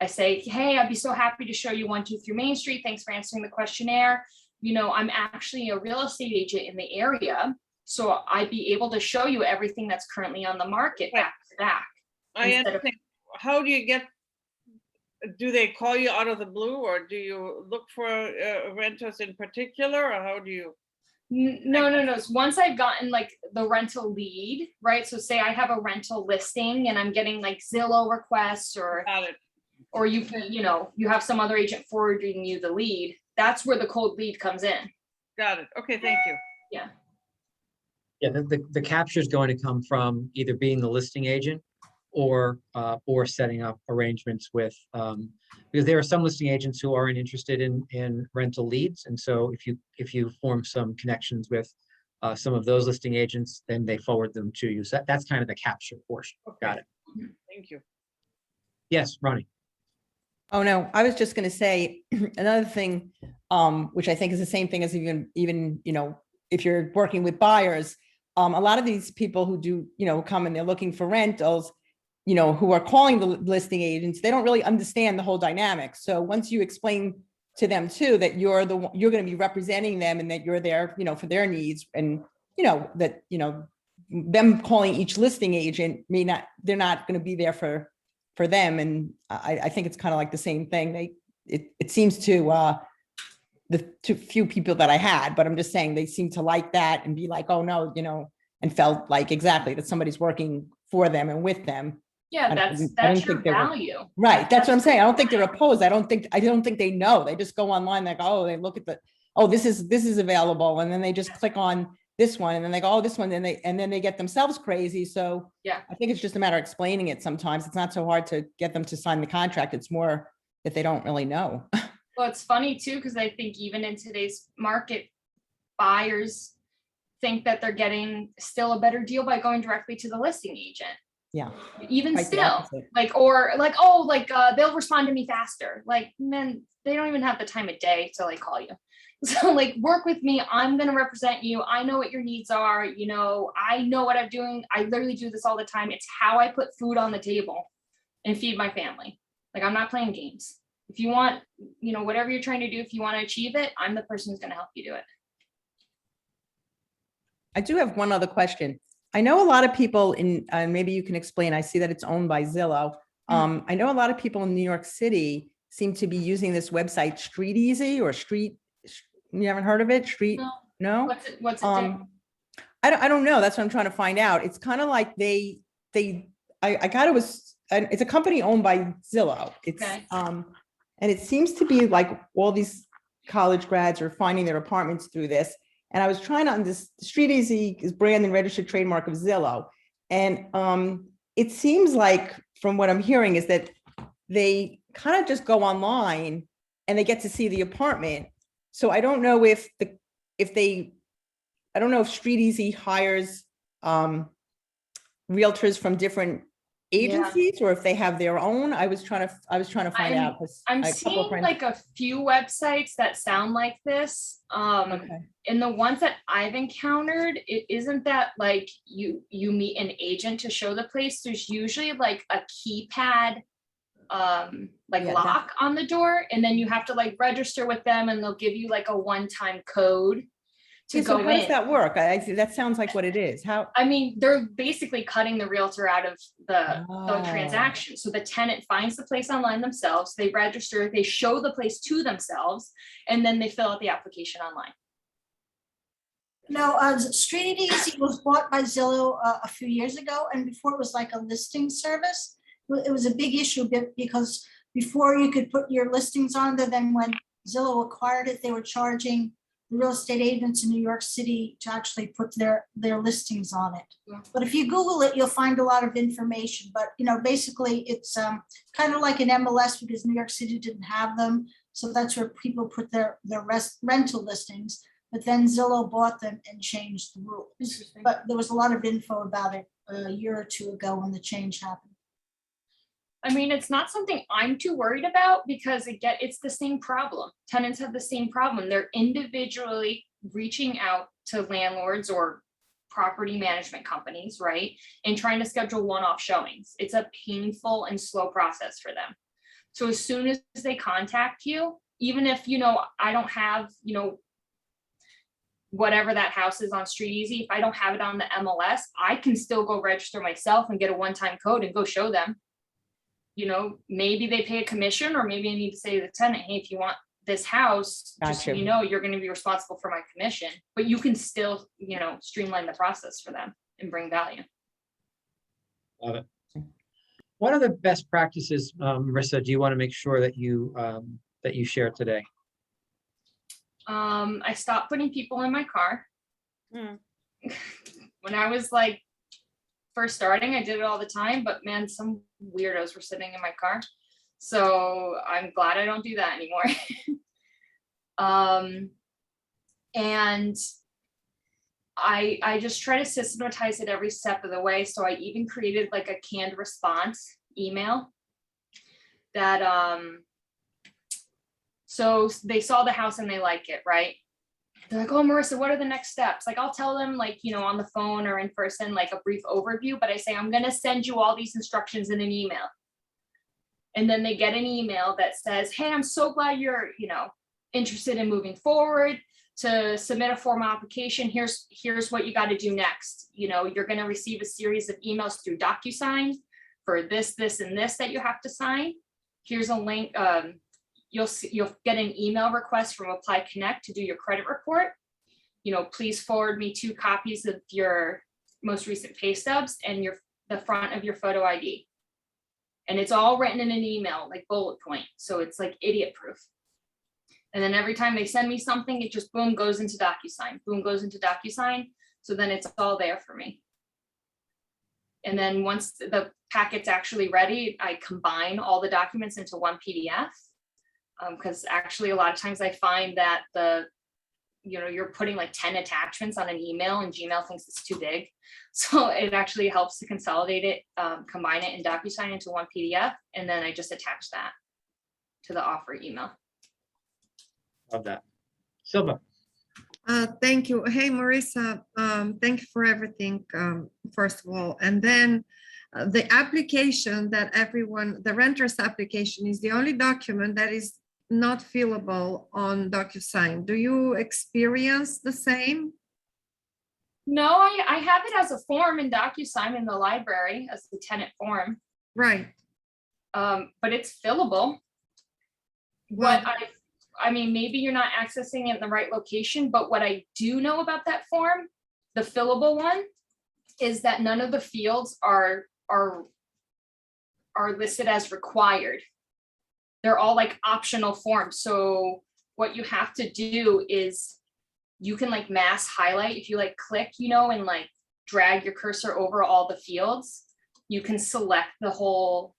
I say, hey, I'd be so happy to show you 123 Main Street. Thanks for answering the questionnaire. You know, I'm actually a real estate agent in the area, so I'd be able to show you everything that's currently on the market back to back. I understand. How do you get, do they call you out of the blue, or do you look for renters in particular, or how do you? No. So once I've gotten like the rental lead, right? So say I have a rental listing and I'm getting like Zillow requests, or you have some other agent forwarding you the lead. That's where the cold lead comes in. Got it. Okay, thank you. Yeah. Yeah, the capture is going to come from either being the listing agent or setting up arrangements with, because there are some listing agents who aren't interested in rental leads. And so if you form some connections with some of those listing agents, then they forward them to you. So that's kind of the capture portion. Okay. Got it. Thank you. Yes, Ronnie. Oh, no, I was just going to say another thing, which I think is the same thing as even, you know, if you're working with buyers, a lot of these people who do, you know, come and they're looking for rentals, you know, who are calling the listing agents, they don't really understand the whole dynamic. So once you explain to them too, that you're going to be representing them and that you're there, you know, for their needs, and, you know, that, you know, them calling each listing agent they're not going to be there for them. And I think it's kind of like the same thing. It seems to the few people that I had, but I'm just saying they seem to like that and be like, oh no, you know, and felt like exactly that somebody's working for them and with them. Yeah, that's your value. Right. That's what I'm saying. I don't think they're opposed. I don't think they know. They just go online, they go, oh, they look at this is available. And then they just click on this one, and then they go, oh, this one, and then they get themselves crazy. So yeah, I think it's just a matter of explaining it. Sometimes it's not so hard to get them to sign the contract. It's more that they don't really know. Well, it's funny too, because I think even in today's market, buyers think that they're getting still a better deal by going directly to the listing agent. Yeah. Even Quite the still, opposite. they'll respond to me faster. Like, man, they don't even have the time of day to like call you. So like, work with me. I'm going to represent you. I know what your needs are. You know, I know what I'm doing. I literally do this all the time. It's how I put food on the table and feed my family. Like, I'm not playing games. If you want, you know, whatever you're trying to do, if you want to achieve it, I'm the person who's going to help you do it. I do have one other question. I know a lot of people maybe you can explain, I see that it's owned by Zillow. I know a lot of people in New York City seem to be using this website Street Easy or Street. You haven't heard of it? Street? No? What's it do? I don't know. That's what I'm trying to find out. It's kind of like I got it was, it's a company owned by Zillow. It's, Okay. and it seems to be like all these college grads are finding their apartments through this. And I was trying to understand, Street Easy is brand and registered trademark of Zillow. And it seems like, from what I'm hearing, is that they kind of just go online and they get to see the apartment. So I don't know if Street Easy hires realtors from different agencies or if they have their own. I was trying to find out. 'cause I'm a couple of seeing friends- like a few websites that sound like this. Okay. And the ones that I've encountered, it isn't that like you meet an agent to show the place. There's usually like a keypad like Yeah, lock on the door, and then you have to like register with them, and they'll give you like a one-time code to Yeah, so go how does in. that work? That sounds like what it is. How? I mean, they're basically cutting the realtor out of the Oh. transaction. So the tenant finds the place online themselves, they register, they show the place to themselves, and then they fill out the application online. No, Street Easy was bought by Zillow a few years ago, and before it was like a listing service. It was a big issue because before you could put your listings on there, then when Zillow acquired it, they were charging the real estate agents in New York City to actually put their listings on it. Yeah. But if you Google it, you'll find a lot of information. But basically, it's kind of like an MLS because New York City didn't have them, so that's where people put their rental listings. But then Zillow bought them and changed the rules. Interesting. But there was a lot of info about it a year or two ago when the change happened. I mean, it's not something I'm too worried about because it's the same problem. Tenants have the same problem. They're individually reaching out to landlords or property management companies, right? And trying to schedule one-off showings. It's a painful and slow process for them. So as soon as they contact you, even if, I don't have, whatever that house is on Street Easy, if I don't have it on the MLS, I can still go register myself and get a one-time code and go show them. Maybe they pay a commission, or maybe I need to say to the tenant, hey, if you want this house, just so Gotcha. you know, you're going to be responsible for my commission, but you can still, streamline the process for them and bring value. Love it. What are the best practices, Marissa, do you want to make sure that you share today? I stopped putting people in my car. Hmm. When I was like first starting, I did it all the time, but man, some weirdos were sitting in my car. So I'm glad I don't do that anymore. And I just try to systematize it every step of the way. So I even created like a canned response email that, so they saw the house and they like it, right? They're like, oh, Marissa, what are the next steps? Like, I'll tell them like, on the phone or in person, like a brief overview, but I say, I'm going to send you all these instructions in an email. And then they get an email that says, hey, I'm so glad you're, interested in moving forward. To submit a formal application, here's what you got to do next. You're going to receive a series of emails through DocuSign for this, and this that you have to sign. Here's a link. You'll get an email request from Apply Connect to do your credit report. Please forward me 2 copies of your most recent pay stubs and the front of your photo ID. And it's all written in an email, like bullet point. So it's like idiot proof. And then every time they send me something, it just boom goes into DocuSign, boom goes into DocuSign. So then it's all there for me. And then once the packet's actually ready, I combine all the documents into one PDF. Because actually a lot of times I find that you're putting like 10 attachments on an email and Gmail thinks it's too big. So it actually helps to consolidate it, combine it in DocuSign into one PDF. And then I just attach that to the offer email. Love that. Silva. Thank you. Hey, Marissa, thank you for everything, first of all. And then the application that the renter's application is the only document that is not fillable on DocuSign. Do you experience the same? No, I have it as a form in DocuSign in the library as the tenant form. Right. But it's fillable. Well, I mean, maybe you're not accessing it in the right location, but what I do know about that form, the fillable one, is that none of the fields are listed as required. They're all like optional forms. So what you have to do is you can like mass highlight if you like click, and like drag your cursor over all the fields. You can select the whole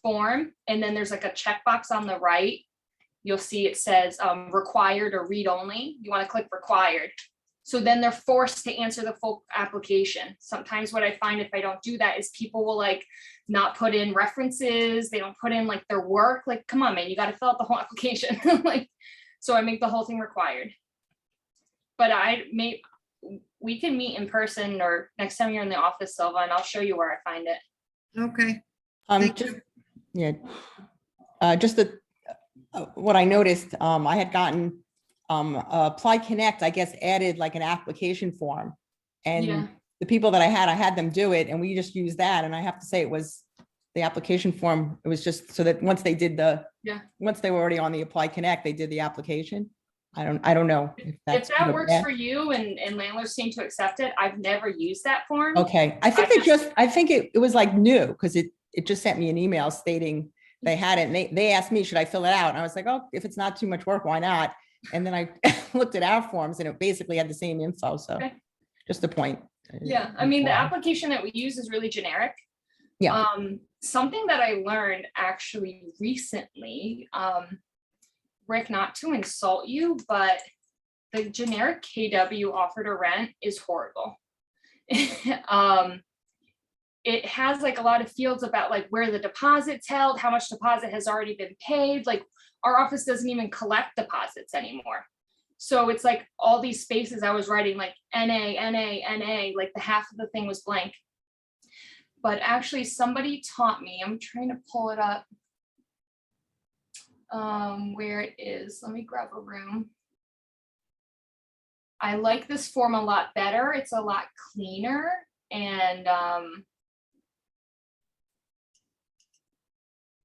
form, and then there's like a checkbox on the right. You'll see it says required or read only. You want to click required. So then they're forced to answer the full application. Sometimes what I find if I don't do that is people will like not put in references, they don't put in like their work, like, come on, man, you gotta fill out the whole application. Like, so I make the whole thing required. But we can meet in person or next time you're in the office, Silva, and I'll show you where I find it. Okay. Thank Just, you. yeah. Just what I noticed, I had gotten, Apply Connect, I guess, added like an application form. Yeah. And the people that I had them do it, and we just used that. And I have to say it was the application form. It was just so that once they did once they were already on the Apply Connect, they did the application. I don't know if If that's that good or works bad. for you and landlords seem to accept it, I've never used that form. Okay, I think I think it was like new because it just sent me an email stating they had it. And they asked me, should I fill it out? And I was like, oh, if it's not too much work, why not? And then I looked at our forms and it basically had the same info. So Okay. just the point. Yeah, I mean, the application that we use is really generic. Yeah. Something that I learned actually recently, Rick, not to insult you, but the generic KW offer to rent is horrible. It has like a lot of fields about like where the deposit's held, how much deposit has already been paid. Like our office doesn't even collect deposits anymore. So it's like all these spaces I was writing like NA, like the half of the thing was blank. But actually somebody taught me, I'm trying to pull it up. Where it is, let me grab a room. I like this form a lot better. It's a lot cleaner and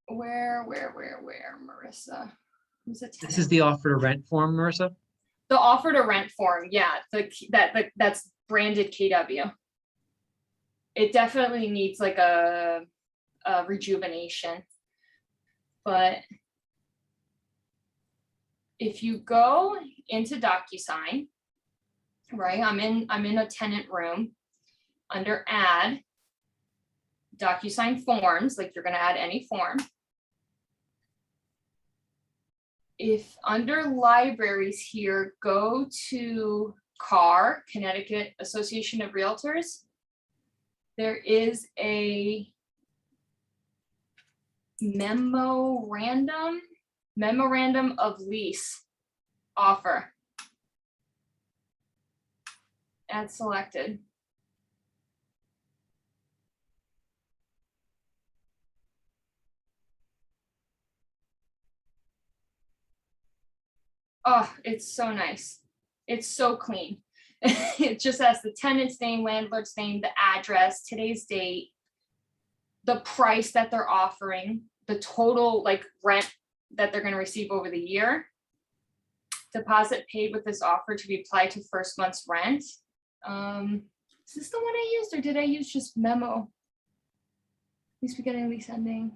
where, Marissa? Who's a This is the offer to rent form, Marissa? The offer to rent form, yeah, that's branded KW. It definitely needs like a rejuvenation. But if you go into DocuSign, right, I'm in a tenant room under add, DocuSign forms, like you're gonna add any form. If under libraries here, go to CAR, Connecticut Association of Realtors. There is a memorandum of lease offer. Add selected. Oh, it's so nice. It's so clean. It just has the tenant's name, landlord's name, the address, today's date, the price that they're offering, the total like rent that they're going to receive over the year, deposit paid with this offer to be applied to first month's rent. Is this the one I used or did I use just memo? Lease beginning, lease ending.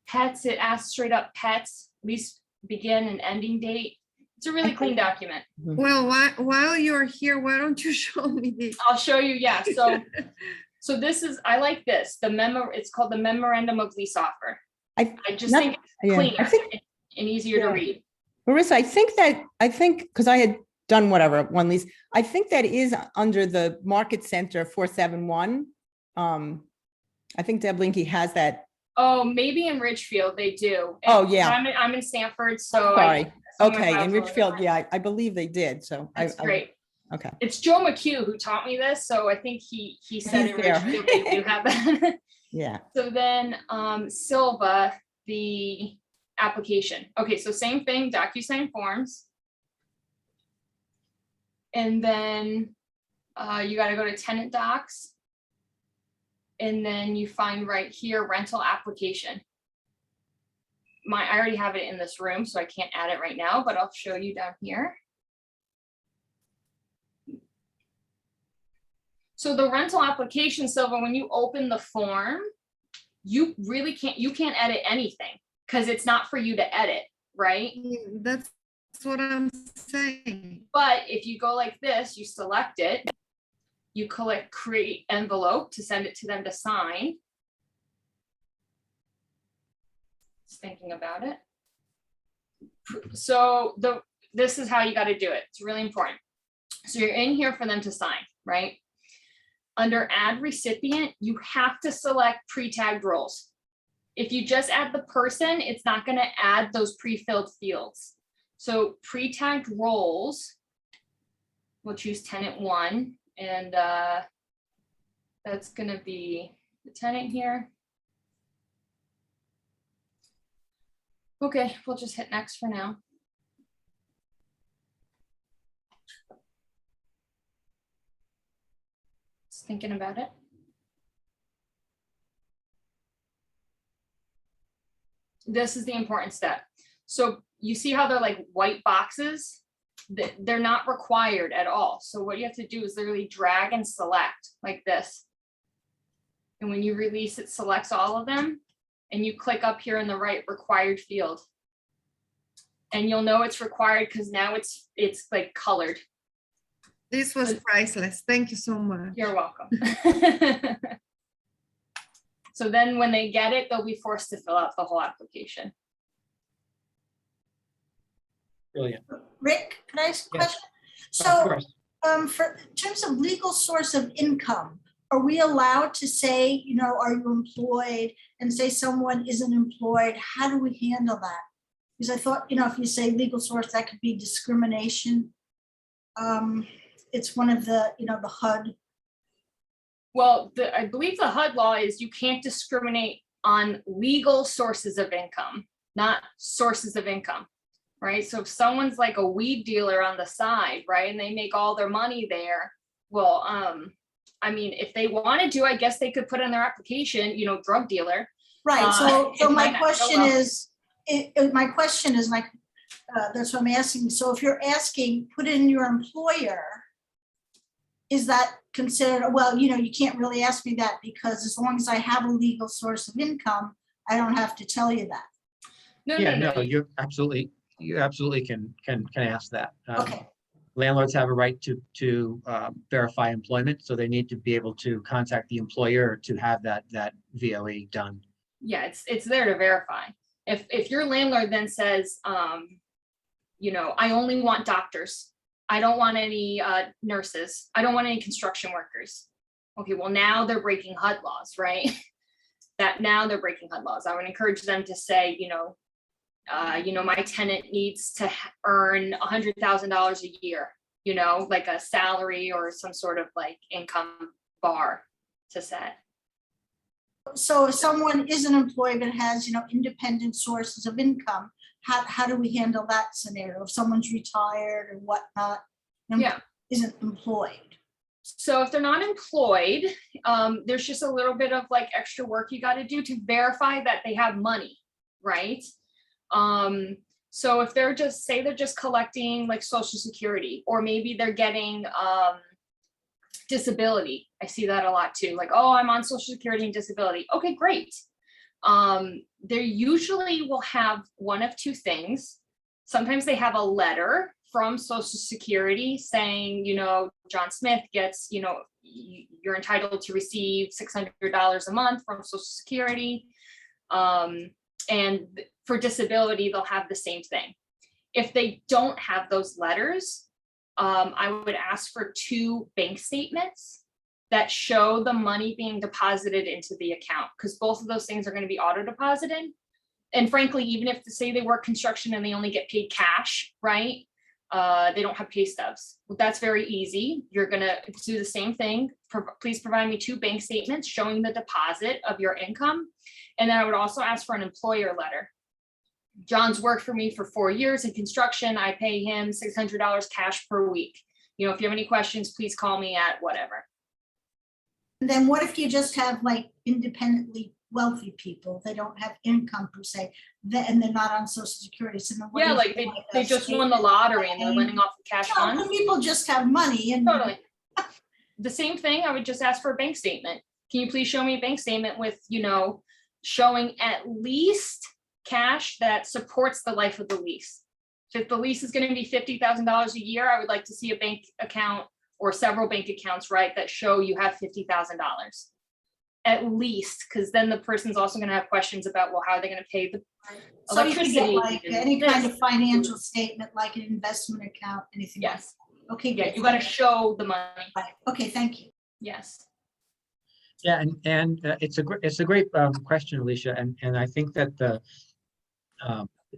Pets, it asks straight up pets, lease begin and ending date. It's a really clean document. Well, while you're here, why don't you show me the? I'll show you, yeah, so this is, I like this, the memo, it's called the memorandum of lease offer. I just think it's cleaner and easier to read. Marissa, I think, because I had done whatever, one lease, I think that is under the Market Center 471. I think Deb Linke has that. Oh, maybe in Ridgefield they do. Oh, yeah. I'm in Stanford, so. Sorry. some of my Okay, files in are Ridgefield, different. yeah, I believe they did, so. That's great. Okay. It's Joe McHugh who taught me this, so I think he said He's in there. Ridgefield they do have that. Yeah. So then Silva, the application. Okay, so same thing, DocuSign forms. And then you gotta go to tenant docs. And then you find right here, rental application. I already have it in this room, so I can't add it right now, but I'll show you down here. So the rental application, Silva, when you open the form, you really can't edit anything because it's not for you to edit, right? That's what I'm saying. But if you go like this, you select it, you click create envelope to send it to them to sign. Just thinking about it. So this is how you got to do it. It's really important. So you're in here for them to sign, right? Under add recipient, you have to select pre-tagged roles. If you just add the person, it's not going to add those pre-filled fields. So pre-tagged roles, we'll choose tenant 1, and that's going to be the tenant here. Okay, we'll just hit next for now. Just thinking about it. This is the important step. So you see how they're like white boxes? They're not required at all. So what you have to do is literally drag and select like this. And when you release, it selects all of them. And you click up here in the right required field. And you'll know it's required because now it's like colored. This was priceless. Thank you so much. You're welcome. So then when they get it, they'll be forced to fill out the whole application. Brilliant. Rick, can I ask a Yes. question? Of So, course. for in terms of legal source of income, are we allowed to say, you know, are you employed, and say someone isn't employed? How do we handle that? Because I thought, you know, if you say legal source, that could be discrimination. It's one of the, you know, the HUD. Well, I believe the HUD law is you can't discriminate on legal sources of income, not sources of income, right? So if someone's like a weed dealer on the side, right, and they make all their money there, well, I mean, if they wanted to, I guess they could put in their application, you know, drug dealer. Right, so it my might not go question well. is, my question is like, that's what I'm asking. So if you're asking, put in your employer, is that considered, well, you know, you can't really ask me that because as long as I have a legal source of income, I don't have to tell you that. No, Yeah, no, no, you absolutely can ask that. Okay, Landlords have a right to verify employment, so they need to be able to contact the employer to have that VOE done. Yeah, it's there to verify. If your landlord then says, you know, I only want doctors, I don't want any nurses, I don't want any construction workers. Okay, well now they're breaking HUD laws, right? That now they're breaking HUD laws. I would encourage them to say, you know, my tenant needs to earn $100,000 a year, you know, like a salary or some sort of like income bar to set. so if someone isn't employed but has, you know, independent sources of income, how do we handle that scenario? If someone's retired or whatnot, and Yeah. isn't employed? So if they're not employed, there's just a little bit of like extra work you got to do to verify that they have money, right? So if they're just, say they're just collecting like Social Security, or maybe they're getting disability. I see that a lot too. Like, oh, I'm on Social Security and disability. Okay, great. They usually will have one of two things. Sometimes they have a letter from Social Security saying, you know, John Smith gets, you know, you're entitled to receive $600 a month from Social Security. And for disability, they'll have the same thing. If they don't have those letters, I would ask for 2 bank statements that show the money being deposited into the account, because both of those things are going to be auto deposited. And frankly, even if say they work construction and they only get paid cash, right? They don't have pay stubs. Well, that's very easy. You're going to do the same thing. Please provide me 2 bank statements showing the deposit of your income. And then I would also ask for an employer letter. John's worked for me for 4 years in construction. I pay him $600 cash per week. You know, if you have any questions, please call me at whatever. And then what if you just have like independently wealthy people? They don't have income per se, and they're not on Social Security. So then what Yeah, do like you do, they a just won statement? the lottery and they're lending off the cash No, funds. some people just have money and. Totally. The same thing, I would just ask for a bank statement. Can you please show me a bank statement with, you know, showing at least cash that supports the life of the lease. So if the lease is going to be $50,000 a year, I would like to see a bank account or several bank accounts, right, that show you have $50,000 at least, because then the person's also going to have questions about, well, how are they going to pay the So you could get electricity? like and any kind this. of financial statement, like an investment account, anything. like Yes. Okay, Yeah, good. you gotta show the money. Right. Okay, thank you. Yes. Yeah, and it's a great question, Alicia, and I think that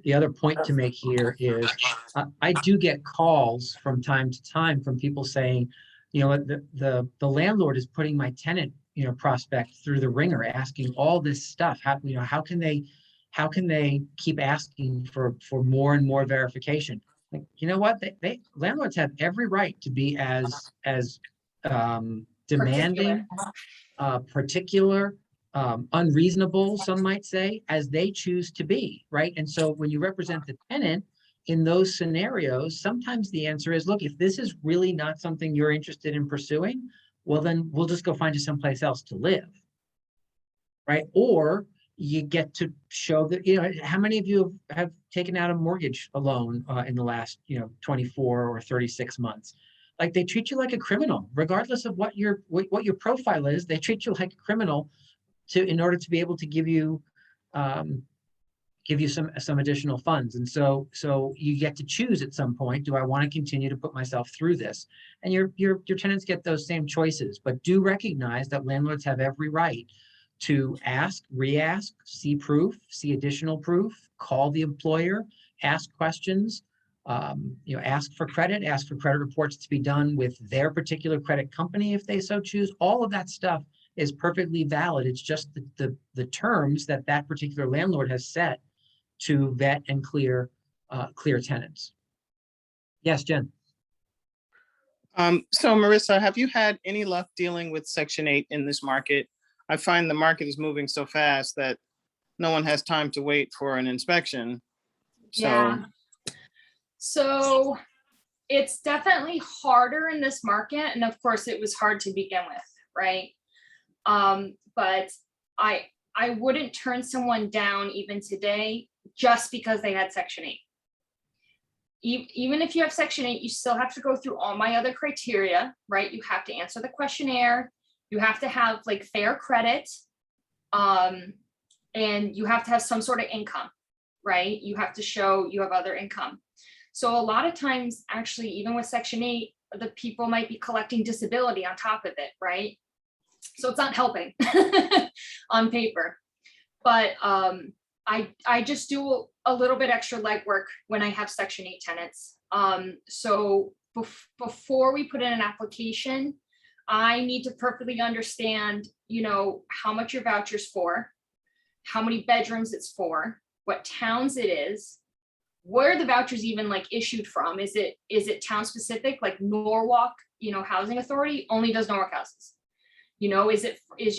the other point to make here is I do get calls from time to time from people saying, you know, the landlord is putting my tenant, you know, prospect through the ringer, asking all this stuff. How can they keep asking for more and more verification? Like, you know what? They landlords have every right to be as demanding, particular, unreasonable, some might say, as they choose to be, right? And so when you represent the tenant in those scenarios, sometimes the answer is, look, if this is really not something you're interested in pursuing, well, then we'll just go find you someplace else to live, right? Or you get to show that, you know, how many of you have taken out a mortgage loan in the last, 24 or 36 months? Like, they treat you like a criminal, regardless of what your profile is. They treat you like a criminal in order to be able to give you some additional funds. And so you get to choose at some point, do I want to continue to put myself through this? And your tenants get those same choices, but do recognize that landlords have every right to ask, re-ask, see proof, see additional proof, call the employer, ask questions, ask for credit reports to be done with their particular credit company if they so choose. All of that stuff is perfectly valid. It's just the terms that particular landlord has set to vet and clear tenants. Yes, Jen. So Marissa, have you had any luck dealing with Section 8 in this market? I find the market is moving so fast that no one has time to wait for an inspection. Yeah. So it's definitely harder in this market. And of course it was hard to begin with, right? But I wouldn't turn someone down even today just because they had Section 8. Even if you have Section 8, you still have to go through all my other criteria, right? You have to answer the questionnaire. You have to have like fair credit. And you have to have some sort of income, right? You have to show you have other income. So a lot of times, actually, even with Section 8, the people might be collecting disability on top of it, right? So it's not helping on paper. But I just do a little bit extra legwork when I have Section 8 tenants. So before we put in an application, I need to perfectly understand, how much your voucher's for, how many bedrooms it's for, what towns it is, where the voucher's even like issued from. Is it town specific, like Norwalk, Housing Authority only does Norwalk houses. Is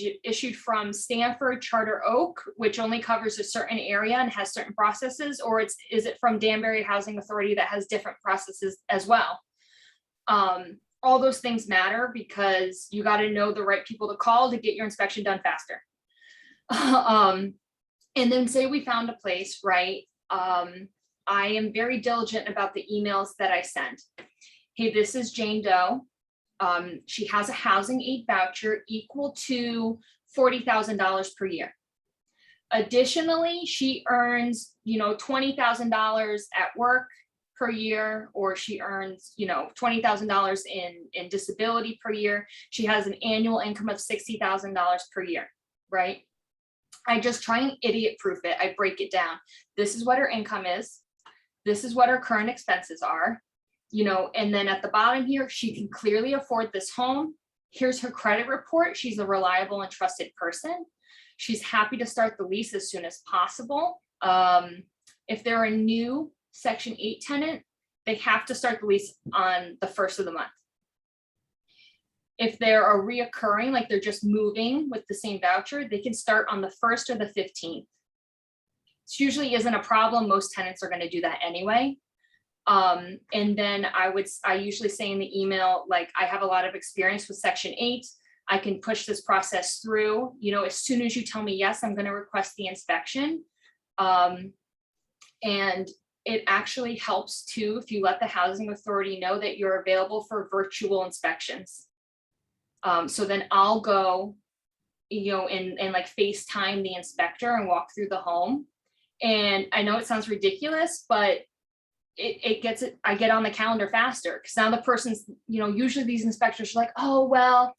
it issued from Stanford Charter Oak, which only covers a certain area and has certain processes, or is it from Danbury Housing Authority that has different processes as well? All those things matter because you got to know the right people to call to get your inspection done faster. And then say we found a place, right? I am very diligent about the emails that I send. Hey, this is Jane Doe. She has a housing aid voucher equal to $40,000 per year. Additionally, she earns, $20,000 at work per year, or she earns, $20,000 in disability per year. She has an annual income of $60,000 per year, right? I just try and idiot proof it. I break it down. This is what her income is. This is what her current expenses are. And then at the bottom here, she can clearly afford this home. Here's her credit report. She's a reliable and trusted person. She's happy to start the lease as soon as possible. If they're a new Section 8 tenant, they have to start the lease on the first of the month. If they're a reoccurring, like they're just moving with the same voucher, they can start on the 1st or the 15th. It usually isn't a problem. Most tenants are going to do that anyway. And then I usually say in the email, like, I have a lot of experience with Section 8. I can push this process through, as soon as you tell me, yes, I'm going to request the inspection. And it actually helps too, if you let the housing authority know that you're available for virtual inspections. So then I'll go, and like FaceTime the inspector and walk through the home. And I know it sounds ridiculous, but I get on the calendar faster, because now the person's, usually these inspectors are like, oh, well,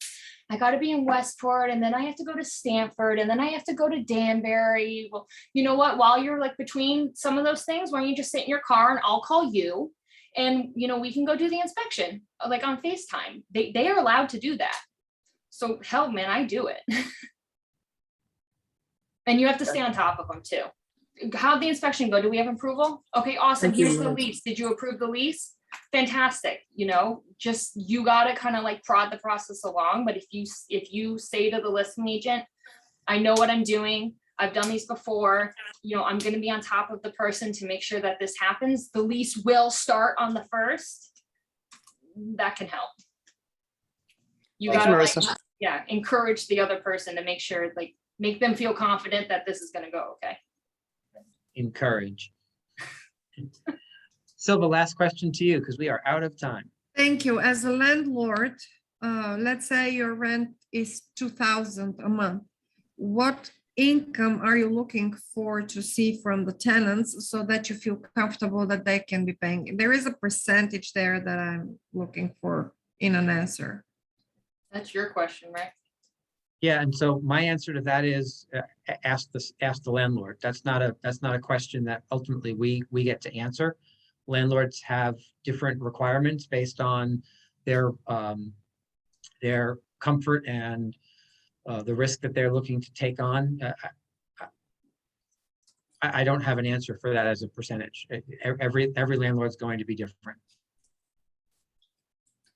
I gotta be in Westport, and then I have to go to Stanford, and then I have to go to Danbury. Well, you know what, while you're like between some of those things, why don't you just sit in your car and I'll call you, and we can go do the inspection, like on FaceTime. They are allowed to do that. So hell, man, I do it. And you have to stay on top of them too. How'd the inspection go? Do we have approval? Okay, awesome. Thank you. Here's the lease. Did you approve the lease? Fantastic. Just you gotta kind of like prod the process along. But if you say to the listing agent, I know what I'm doing, I've done these before, I'm gonna be on top of the person to make sure that this happens. The lease will start on the 1st. That can help. You Thank you, gotta Marissa. encourage the other person to make sure, like, make them feel confident that this is gonna go okay. Encourage. Silva, last question to you, because we are out of time. Thank you. As a landlord, let's say your rent is 2,000 a month. What income are you looking for to see from the tenants so that you feel comfortable that they can be paying? There is a percentage there that I'm looking for in an answer. That's your question, right? Yeah, and so my answer to that is ask the landlord. That's not a question that ultimately we get to answer. Landlords have different requirements based on their comfort and the risk that they're looking to take on. I don't have an answer for that as a percentage. Every landlord's going to be different.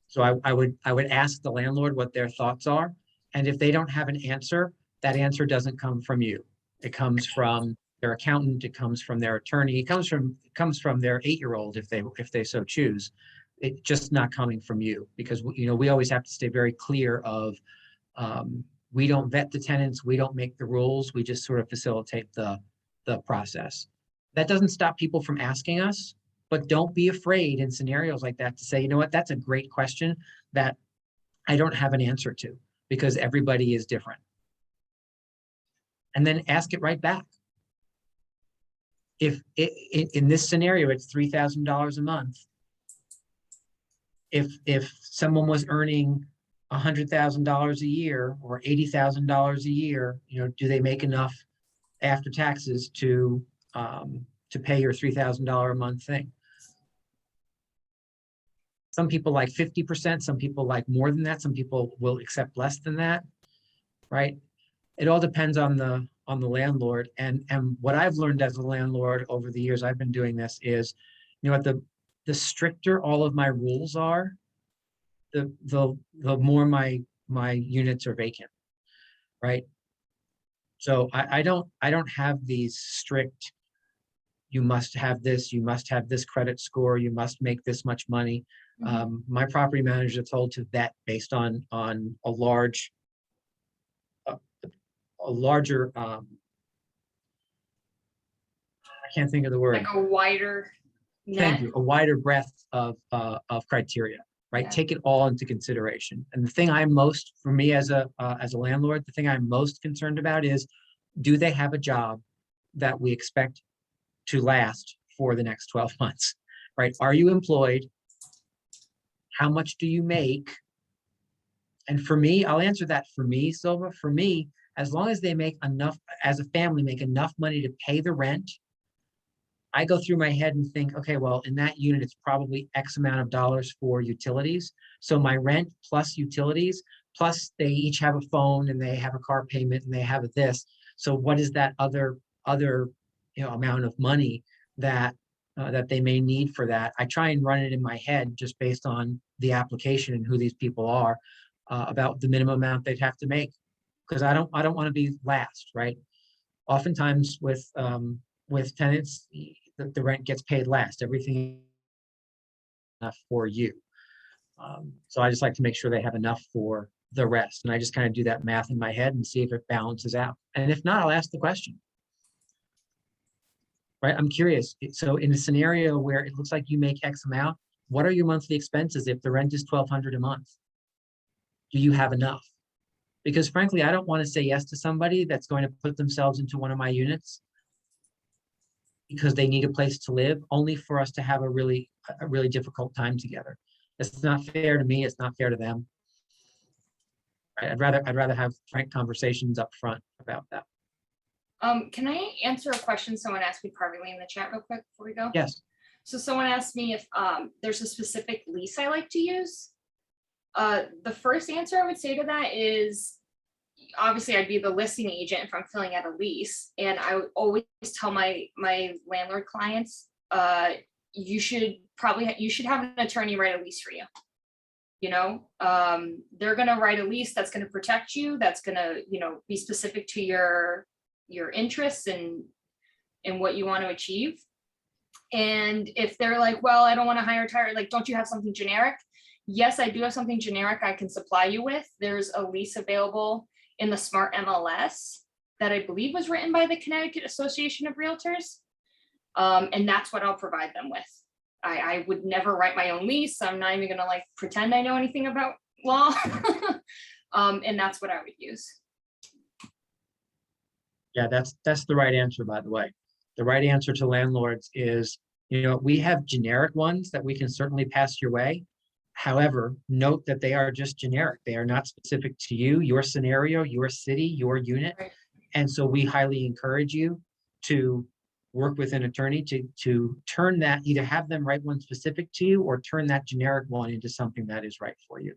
So I would ask the landlord what their thoughts are. And if they don't have an answer, that answer doesn't come from you. It comes from their accountant, it comes from their attorney, it comes from their 8-year-old if they so choose. It's just not coming from you, because we always have to stay very clear of we don't vet the tenants, we don't make the rules, we just sort of facilitate the process. That doesn't stop people from asking us, but don't be afraid in scenarios like that to say, you know what, that's a great question that I don't have an answer to, because everybody is different. And then ask it right back. If in this scenario, it's $3,000 a month. If someone was earning $100,000 a year or $80,000 a year, do they make enough after taxes to pay your $3,000 a month thing? Some people like 50%, some people like more than that, some people will accept less than that, right? It all depends on the landlord. And what I've learned as a landlord over the years I've been doing this is, what the stricter all of my rules are, the more my units are vacant, right? So I don't have these strict, you must have this credit score, you must make this much money. My property managers are told to vet based on a larger, I can't think of the word. Like a wider Thank net. you. A wider breadth of criteria, right? Yeah. Take it all into consideration. And the thing for me as a landlord, the thing I'm most concerned about is, do they have a job that we expect to last for the next 12 months, right? Are you employed? How much do you make? And for me, I'll answer that for me, Silva. For me, as long as they make enough, as a family, make enough money to pay the rent, I go through my head and think, okay, well, in that unit, it's probably X amount of dollars for utilities. So my rent plus utilities, plus they each have a phone and they have a car payment and they have this. So what is that other amount of money that they may need for that? I try and run it in my head just based on the application and who these people are, about the minimum amount they'd have to make, because I don't want to be last, right? Oftentimes with tenants, the rent gets paid last. Everything enough for you. So I just like to make sure they have enough for the rest, and I just kind of do that math in my head and see if it balances out. And if not, I'll ask the question. Right? I'm curious. So in a scenario where it looks like you make X amount, what are your monthly expenses if the rent is $1,200 a month? Do you have enough? Because frankly, I don't want to say yes to somebody that's going to put themselves into one of my units, because they need a place to live, only for us to have a really difficult time together. It's not fair to me. It's not fair to them. Right? I'd rather have frank conversations up front about that. Can I answer a question someone asked me privately in the chat real quick before we go? Yes. So someone asked me if there's a specific lease I like to use. The first answer I would say to that is, obviously I'd be the listing agent if I'm filling out a lease. And I would always tell my landlord clients, you should have an attorney write a lease for you. You know, they're gonna write a lease that's gonna protect you, that's gonna, you know, be specific to your interests and what you want to achieve. And if they're like, well, I don't want to hire a tire, like, don't you have something generic? Yes, I do have something generic I can supply you with. There's a lease available in the Smart MLS that I believe was written by the Connecticut Association of Realtors. And that's what I'll provide them with. I would never write my own lease. I'm not even gonna like pretend I know anything about law. And that's what I would use. Yeah, that's the right answer, by the way. The right answer to landlords is, you know, we have generic ones that we can certainly pass your way. However, note that they are just generic. They are not specific to you, your scenario, your city, your unit. Right. And so we highly encourage you to work with an attorney to turn that, either have them write one specific to you or turn that generic one into something that is right for you.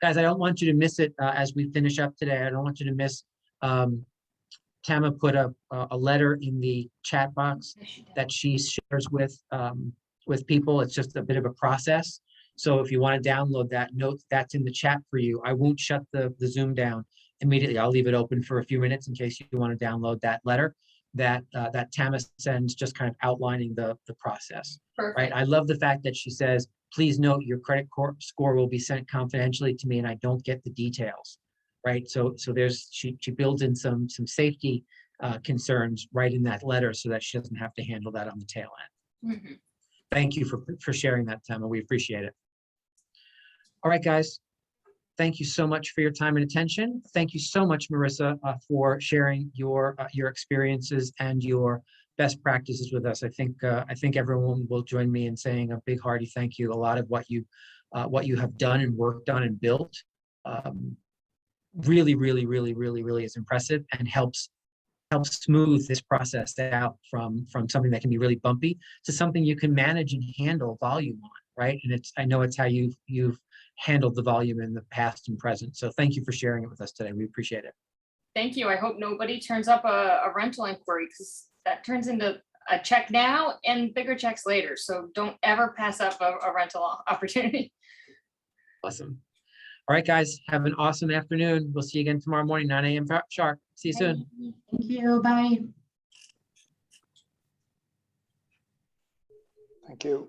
Guys, I don't want you to miss it as we finish up today. I don't want you to miss, Tama put a letter in the chat box that she shares with people. It's just a bit of a process. So if you want to download that, note that's in the chat for you. I won't shut the Zoom down immediately. I'll leave it open for a few minutes in case you want to download that letter that Tama sends, just kind of outlining the process. Perfect. Right. I love the fact that she says, please note your credit score will be sent confidentially to me and I don't get the details. Right. So there's she builds in some safety concerns right in that letter so that she doesn't have to handle that on the tail end. Mm-hmm. Thank you for sharing that, Tama. We appreciate it. All right, guys. Thank you so much for your time and attention. Thank you so much, Marissa, for sharing your experiences and your best practices with us. I think everyone will join me in saying a big hearty thank you. A lot of what you have done and worked on and built really is impressive and helps smooth this process out from something that can be really bumpy to something you can manage and handle volume on, right? And I know it's how you've handled the volume in the past and present. So thank you for sharing it with us today. We appreciate it. Thank you. I hope nobody turns up a rental inquiry because that turns into a check now and bigger checks later. So don't ever pass up a rental opportunity. Awesome. All right, guys, have an awesome afternoon. We'll see you again tomorrow morning, 9 a.m. sharp. See you soon. Thank you. Bye. Thank you.